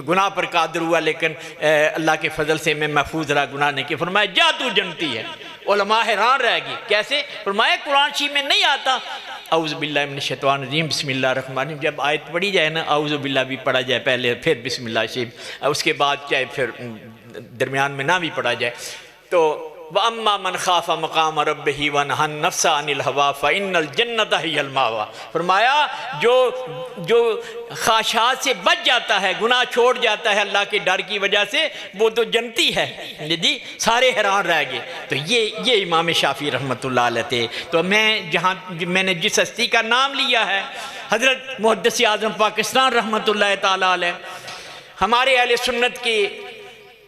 گناہ پر قادر ہوا لیکن اللہ کے فضل سے میں محفوظ رہا، گناہ نہیں کیا۔ فرمایا جا تو جنتی ہے۔ علماء حیران رہ گی، کیسے؟ فرمایا قرآن شریف میں نہیں آتا اعوذ باللہ من الشیطان الرجیم بسم اللہ الرحمن الرحیم، جب آیت پڑھی جائے نا اعوذ باللہ بھی پڑھا جائے پہلے، پھر بسم اللہ شریف، اس کے بعد چاہے پھر درمیان میں نہ بھی پڑھا جائے، تو وَأَمَّا مَنْ خَافَ مَقَامَ رَبِّهِ وَنَهَى النَّفْسَ عَنِ الْهَوَىٰ فَإِنَّ الْجَنَّةَ هِيَ الْمَأْوَىٰ۔ فرمایا جو خواہشات سے بچ جاتا ہے، گناہ چھوڑ جاتا ہے اللہ کے ڈر کی وجہ سے، وہ تو جنتی ہے۔ جی سارے حیران رہ گئے۔ تو یہ امام شافعی رحمۃ اللہ علیہ تھے۔ تو میں نے جس ہستی کا نام لیا ہے، حضرت محدث اعظم پاکستان رحمۃ اللہ تعالیٰ علیہ، ہمارے اہل سنت کی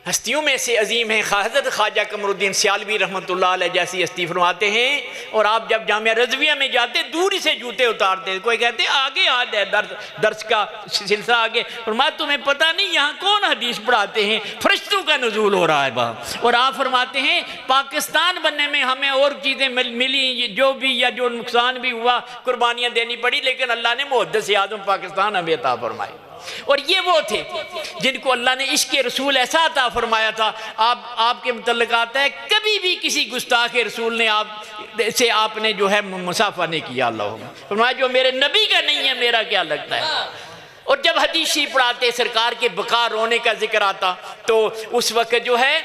ہستیوں میں سے عظیم ہیں حضرت خواجہ قمر الدین سیالوی رحمۃ اللہ علیہ جیسی ہستی فرماتے ہیں، اور آپ جب جامعہ رضویہ میں جاتے دوری سے جوتے اتارتے، کوئی کہتے آگے آ جائے درس کا سلسلہ آگے، فرمایا تمہیں پتہ نہیں یہاں کون حدیث پڑھاتے ہیں، فرشتوں کا نزول ہو رہا ہے وہاں۔ اور آپ فرماتے ہیں پاکستان بننے میں ہمیں اور چیزیں ملی، جو بھی یا جو نقصان بھی ہوا قربانیاں دینی پڑی، لیکن اللہ نے محدث اعظم پاکستان ہمیں عطا فرمائی۔ اور یہ وہ تھے جن کو اللہ نے عشق رسول ایسا عطا فرمایا تھا۔ آپ کے متعلق آتا ہے کبھی بھی کسی گستاخ رسول نے آپ نے جو ہے مصافحہ نہیں کیا۔ اللہ فرمایا جو میرے نبی کا نہیں ہے میرا کیا لگتا ہے۔ اور جب حدیث شریف پڑھاتے سرکار کے بقا رونے کا ذکر آتا تو اس وقت جو ہے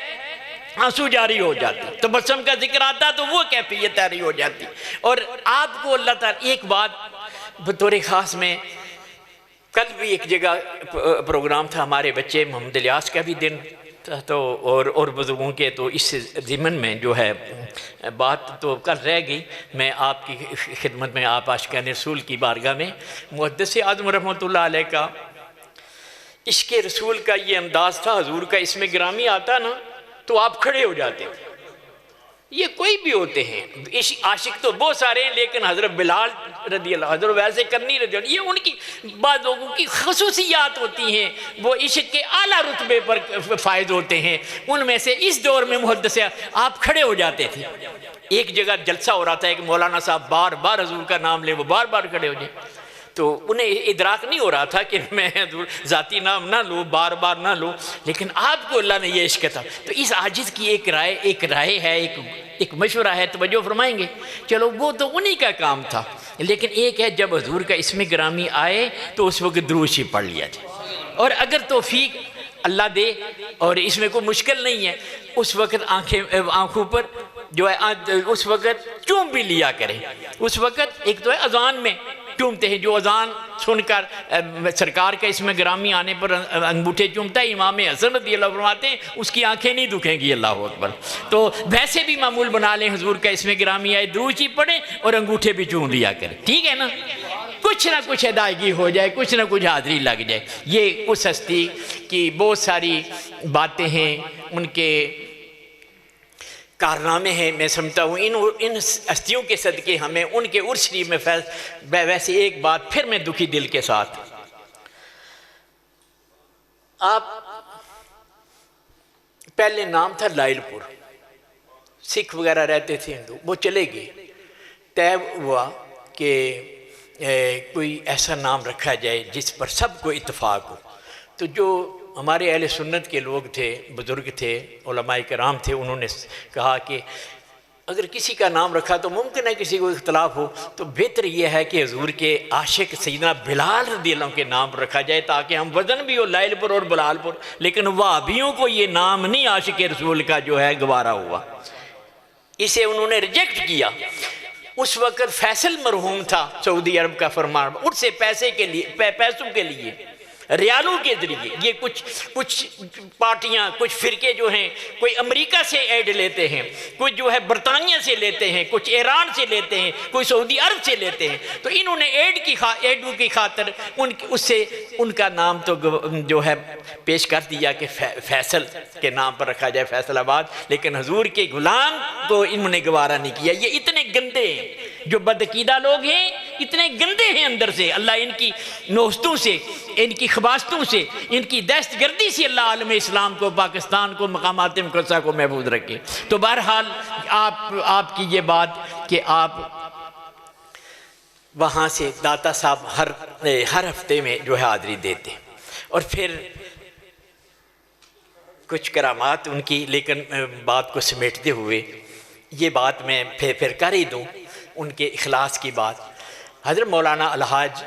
آنسو جاری ہو جاتی، تبسم کا ذکر آتا تو وہ کیفیت جاری ہو جاتی۔ اور آپ کو اللہ تعالیٰ ایک بات بطور خاص میں، کل بھی ایک جگہ پروگرام تھا، ہمارے بچے محمد الیاس کا بھی دن تھا تو اور بزرگوں کے، تو اس ضمن میں جو ہے بات تو کل رہ گئی، میں آپ کی خدمت میں آپ عاشقان رسول کی بارگاہ میں محدث اعظم رحمۃ اللہ علیہ کا عشق رسول کا یہ انداز تھا، حضور کا اسم گرامی آتا نا تو آپ کھڑے ہو جاتے تھے۔ یہ کوئی بھی ہوتے ہیں عاشق تو بہت سارے ہیں، لیکن حضرت بلال رضی اللہ، حضرت ویسے کرنی رضی اللہ، یہ ان کی بعض لوگوں کی خصوصیات ہوتی ہیں، وہ عشق کے اعلیٰ رتبے پر فائز ہوتے ہیں۔ ان میں سے اس دور میں محدث آپ کھڑے ہو جاتے تھے۔ ایک جگہ جلسہ ہو رہا تھا، ایک مولانا صاحب بار بار حضور کا نام لے، وہ بار بار کھڑے ہو جائیں، تو انہیں ادراک نہیں ہو رہا تھا کہ میں ذاتی نام نہ لوں، بار بار نہ لوں، لیکن آپ کو اللہ نے یہ عشق تھا۔ تو اس عاجز کی ایک رائے ہے، ایک مشورہ ہے، توجہ فرمائیں گے؟ چلو وہ تو انہی کا کام تھا، لیکن ایک ہے جب حضور کا اسم گرامی آئے تو اس وقت درود شریف پڑھ لیا جائے، اور اگر توفیق اللہ دے اور اس میں کوئی مشکل نہیں ہے، اس وقت آنکھوں پر جو ہے اس وقت چوم بھی لیا کریں۔ اس وقت ایک تو ہے اذان میں چومتے ہیں، جو اذان سن کر سرکار کا اسم گرامی آنے پر انگوٹھے چومتا ہے، امام حسن رضی اللہ فرماتے ہیں اس کی آنکھیں نہیں دکھیں گی، اللہ اکبر۔ تو ویسے بھی معمول بنا لیں، حضور کا اسم گرامی آئے درود شریف پڑھیں اور انگوٹھے بھی چوم لیا کریں، ٹھیک ہے نا؟ کچھ نہ کچھ ادائیگی ہو جائے، کچھ نہ کچھ حاضری لگ جائے۔ یہ اس ہستی کی بہت ساری باتیں ہیں، ان کے کارنامے ہیں، میں سمجھتا ہوں ان ہستیوں کے صدقے ہمیں ان کے عرس شریف میں ویسے ایک بات پھر میں دکھی دل کے ساتھ، آپ پہلے نام تھا لائل پور، سکھ وغیرہ رہتے تھے، ہندو، وہ چلے گئے، طے ہوا کہ کوئی ایسا نام رکھا جائے جس پر سب کو اتفاق ہو۔ تو جو ہمارے اہل سنت کے لوگ تھے، بزرگ تھے، علماء کرام تھے، انہوں نے کہا کہ اگر کسی کا نام رکھا تو ممکن ہے کسی کو اختلاف ہو، تو بہتر یہ ہے کہ حضور کے عاشق سیدنا بلال رضی اللہ عنہ کے نام رکھا جائے، تاکہ ہم وزن بھی ہو لائل پور اور بلال پور۔ لیکن وہابیوں کو یہ نام نہیں عاشق رسول کا جو ہے گوارا ہوا، اسے انہوں نے ریجیکٹ کیا۔ اس وقت فیصل مرحوم تھا سعودی عرب کا فرمان، ان سے پیسوں کے لیے ریالوں کے ذریعے یہ کچھ پارٹیاں، کچھ فرقے جو ہیں، کوئی امریکہ سے ایڈ لیتے ہیں، کچھ جو ہے برطانیہ سے لیتے ہیں، کچھ ایران سے لیتے ہیں، کوئی سعودی عرب سے لیتے ہیں۔ تو انہوں نے ایڈو کی خاطر اس سے ان کا نام تو جو ہے پیش کر دیا کہ فیصل کے نام پر رکھا جائے، فیصل آباد، لیکن حضور کے غلام کو انہوں نے گوارا نہیں کیا۔ یہ اتنے گندے ہیں، جو بدعقیدہ لوگ ہیں اتنے گندے ہیں اندر سے، اللہ ان کی نوستوں سے، ان کی خباستوں سے، ان کی دہشت گردی سے اللہ عالم اسلام کو، پاکستان کو، مقامات مقدسہ کو محفوظ رکھے۔ تو بہرحال آپ کی یہ بات کہ آپ وہاں سے داتا صاحب ہر ہفتے میں جو ہے حاضری دیتے، اور پھر کچھ کرامات ان کی، لیکن بات کو سمیٹتے ہوئے یہ بات میں پھر کر ہی دوں، ان کے اخلاص کی بات۔ حضرت مولانا الحاج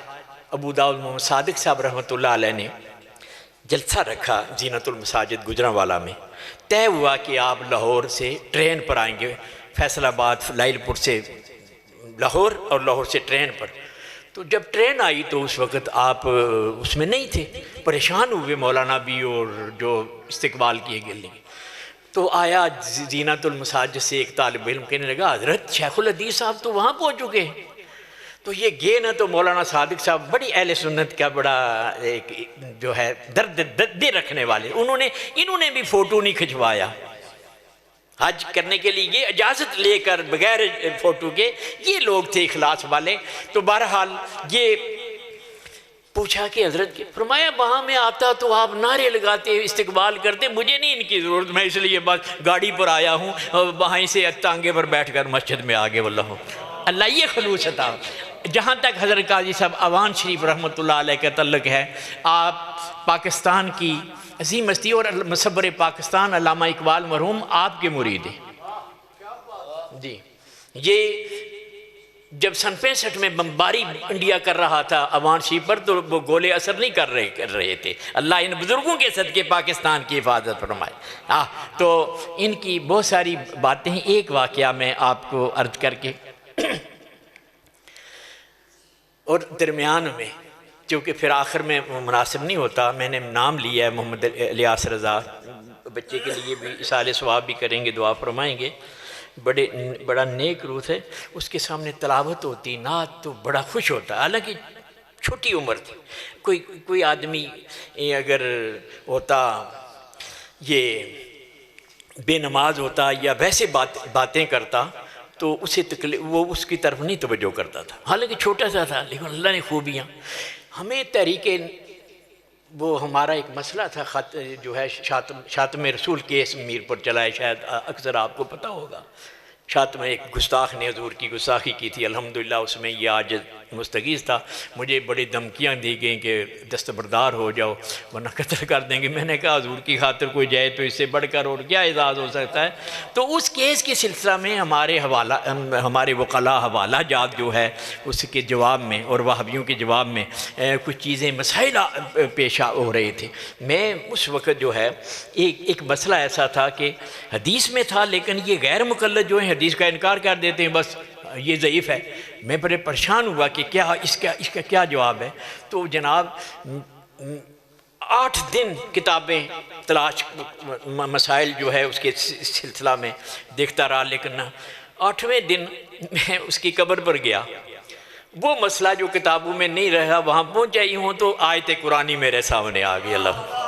ابو داؤد محمد صادق صاحب رحمۃ اللہ علیہ نے جلسہ رکھا زینت المساجد گجرانوالا میں، طے ہوا کہ آپ لاہور سے ٹرین پر آئیں گے، فیصل آباد لائل پور سے لاہور اور لاہور سے ٹرین پر۔ تو جب ٹرین آئی تو اس وقت آپ اس میں نہیں تھے، پریشان ہوئے مولانا بھی اور جو استقبال کیے گئے۔ تو آیا زینت المساجد سے ایک طالب علم کہنے لگا حضرت شیخ الحدیث صاحب تو وہاں پہنچ چکے ہیں۔ تو یہ گئے نا تو مولانا صادق صاحب بڑی اہل سنت کا بڑا ایک جو ہے درد دل رکھنے والے، انہوں نے بھی فوٹو نہیں کھنچوایا حج کرنے کے لیے، یہ اجازت لے کر بغیر فوٹو کے، یہ لوگ تھے اخلاص والے۔ تو بہرحال یہ پوچھا کہ حضرت کے، فرمایا وہاں میں آتا تو آپ نعرے لگاتے استقبال کرتے، مجھے نہیں ان کی ضرورت، میں اس لیے بس گاڑی پر آیا ہوں اور وہیں سے ٹانگے پر بیٹھ کر مسجد میں آگے واللہ اللہ یہ خلوص عطا۔ جہاں تک حضرت قاضی صاحب اوان شریف رحمۃ اللہ علیہ کا تعلق ہے، آپ پاکستان کی عظیم ہستی اور مصور پاکستان علامہ اقبال مرحوم آپ کے مرید ہیں جی۔ یہ جب سن 65 میں بمباری انڈیا کر رہا تھا اوان شریف پر تو وہ گولے اثر نہیں کر رہے تھے، اللہ ان بزرگوں کے صدقے پاکستان کی حفاظت فرمائے۔ تو ان کی بہت ساری باتیں ہیں، ایک واقعہ میں آپ کو عرض کر کے اور درمیان میں کیونکہ پھر آخر میں مناسب نہیں ہوتا، میں نے نام لیا ہے محمد الیاس رضا، بچے کے لیے بھی اصال ثواب بھی کریں گے، دعا فرمائیں گے، بڑا نیک روح ہے، اس کے سامنے تلاوت ہوتی نعت تو بڑا خوش ہوتا، حالانکہ چھوٹی عمر تھی۔ کوئی آدمی اگر ہوتا یہ بے نماز ہوتا یا ویسے باتیں کرتا تو اسے وہ اس کی طرف نہیں توجہ کرتا تھا، حالانکہ چھوٹا سا تھا، لیکن اللہ نے خوبیاں ہمیں تحریک وہ ہمارا ایک مسئلہ تھا جو ہے شاتم رسول کیس میر پر چلا ہے، شاید اکثر آپ کو پتہ ہوگا۔ شاتم ایک گستاخ نے حضور کی گستاخی کی تھی، الحمدللہ اس میں یہ آج مستغیث تھا، مجھے بڑی دھمکیاں دی گئیں کہ دستبردار ہو جاؤ ورنہ قتل کر دیں گے۔ میں نے کہا حضور کی خاطر کوئی جائے تو اس سے بڑھ کر اور کیا اعزاز ہو سکتا ہے۔ تو اس کیس کے سلسلہ میں ہمارے وکلاء حوالہ جات جو ہے اس کے جواب میں اور وہابیوں کے جواب میں کچھ چیزیں مسائل پیش ہو رہے تھے۔ میں اس وقت جو ہے ایک مسئلہ ایسا تھا کہ حدیث میں تھا لیکن یہ غیر مقلد جو ہیں حدیث کا انکار کر دیتے ہیں، بس یہ ضعیف ہے۔ میں بڑے پریشان ہوا کہ کیا اس کا کیا جواب ہے۔ تو جناب 8 دن کتابیں تلاش مسائل جو ہے اس کے سلسلہ میں دیکھتا رہا، لیکن 8ویں دن میں اس کی قبر پر گیا، وہ مسئلہ جو کتابوں میں نہیں رہا وہاں پہنچ جائی ہوں تو آیت قرآنی میرے سامنے آ گئی۔ اللہ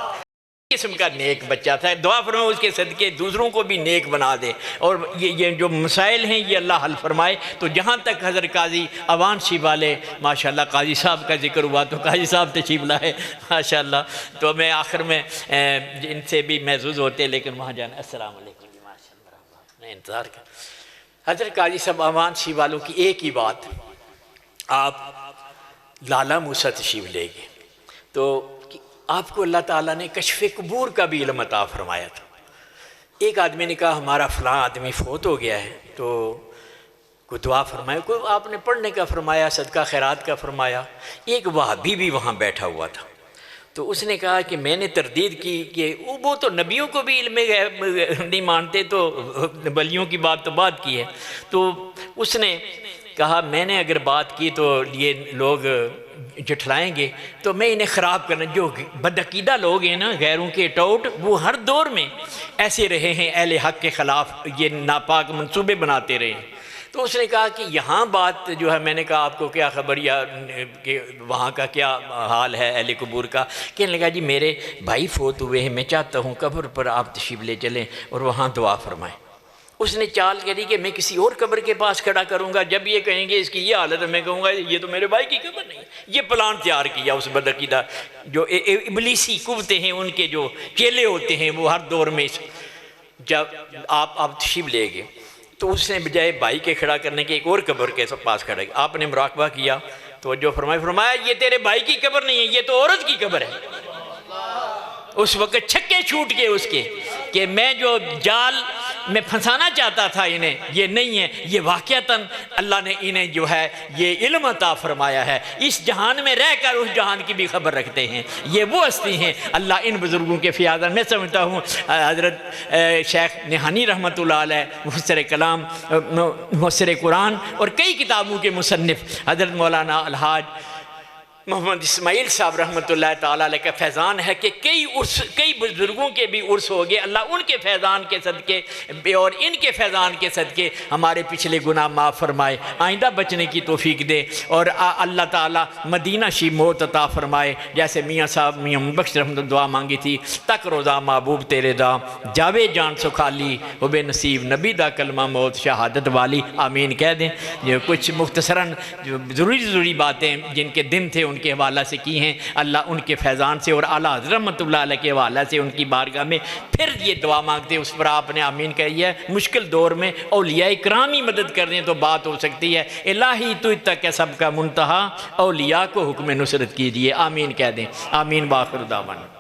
قسم کا نیک بچہ تھا، دعا فرمائے اس کے صدقے دوسروں کو بھی نیک بنا دے، اور یہ جو مسائل ہیں یہ اللہ حل فرمائے۔ تو جہاں تک حضرت قاضی اوان شریف والے ماشاءاللہ قاضی صاحب کا ذکر ہوا تو قاضی صاحب تشریف لائے ماشاءاللہ، تو میں آخر میں ان سے بھی محظوظ ہوتے لیکن وہاں جانا۔ السلام علیکم جی، ماشاءاللہ میں انتظار کر حضرت قاضی صاحب اوان شریف والوں کی ایک ہی بات، آپ لالا موسیٰ تشریف لے گئے تو آپ کو اللہ تعالیٰ نے کشف قبور کا بھی علم عطا فرمایا تھا۔ ایک آدمی نے کہا ہمارا فلاں آدمی فوت ہو گیا ہے تو کوئی دعا فرمایا، کوئی آپ نے پڑھنے کا فرمایا، صدقہ خیرات کا فرمایا۔ ایک وہابی بھی وہاں بیٹھا ہوا تھا تو اس نے کہا کہ میں نے تردید کی کہ وہ تو نبیوں کو بھی علم نہیں مانتے تو ولیوں کی بات تو بات کی ہے۔ تو اس نے کہا میں نے اگر بات کی تو یہ لوگ جھٹلائیں گے تو میں انہیں خراب کرنا، جو بدعقیدہ لوگ ہیں نا غیروں کے ٹوٹ، وہ ہر دور میں ایسے رہے ہیں، اہل حق کے خلاف یہ ناپاک منصوبے بناتے رہے ہیں۔ تو اس نے کہا کہ یہاں بات جو ہے، میں نے کہا آپ کو کیا خبر یا کہ وہاں کا کیا حال ہے اہل قبور کا؟ کہنے لگا جی میرے بھائی فوت ہوئے ہیں، میں چاہتا ہوں قبر پر آپ تشریف لے چلیں اور وہاں دعا فرمائیں۔ اس نے چال کری کہ میں کسی اور قبر کے پاس کھڑا کروں گا، جب یہ کہیں گے اس کی یہ حالت ہے میں کہوں گا یہ تو میرے بھائی کی قبر نہیں۔ یہ پلان تیار کیا اس بدعقیدہ جو ابلیسی قوتیں ہیں، ان کے جو چیلے ہوتے ہیں وہ ہر دور میں۔ جب آپ تشریف لے گئے تو اس نے بجائے بھائی کے کھڑا کرنے کے ایک اور قبر کے پاس کھڑا کیا، آپ نے مراقبہ کیا تو جو فرمایا یہ تیرے بھائی کی قبر نہیں ہے، یہ تو عورت کی قبر ہے۔ اس وقت چھکے چھوٹ گئے اس کے کہ میں جو جال میں پھنسانا چاہتا تھا انہیں، یہ نہیں ہے، یہ واقعتاً اللہ نے انہیں جو ہے یہ علم عطا فرمایا ہے، اس جہان میں رہ کر اس جہان کی بھی خبر رکھتے ہیں، یہ وہ ہستی ہیں۔ اللہ ان بزرگوں کے فیاضان، میں سمجھتا ہوں حضرت شیخ نہانی رحمۃ اللہ علیہ مفسر کلام، مفسر قرآن اور کئی کتابوں کے مصنف حضرت مولانا الحاج محمد اسماعیل صاحب رحمۃ اللہ تعالیٰ علیہ کا فیضان ہے کہ کئی بزرگوں کے بھی عرس ہو گئے، اللہ ان کے فیضان کے صدقے اور ان کے فیضان کے صدقے ہمارے پچھلے گناہ معاف فرمائے، آئندہ بچنے کی توفیق دے، اور اللہ تعالیٰ مدینہ شی موت عطا فرمائے، جیسے میاں صاحب میاں بخش رحمۃ اللہ دعا مانگی تھی، تک روزہ محبوب تیرے دا جاوے جان سکھالی ہو بے نصیب نبی دا کلمہ موت شہادت والی، آمین کہہ دیں۔ جو کچھ مختصراً جو ضروری باتیں جن کے دن تھے ان کے حوالہ سے کی ہیں، اللہ ان کے فیضان سے اور اعلیٰ حضرت رحمۃ اللہ علیہ کے حوالہ سے ان کی بارگاہ میں پھر یہ دعا مانگتے، اس پر آپ نے آمین کہی ہے۔ مشکل دور میں اولیاء کرام ہی مدد کر دیں تو بات ہو سکتی ہے، الہی تو تک ہے سب کا منتہا، اولیاء کو حکم نصرت کیجیے، آمین کہہ دیں، آمین، باخر دعوانا۔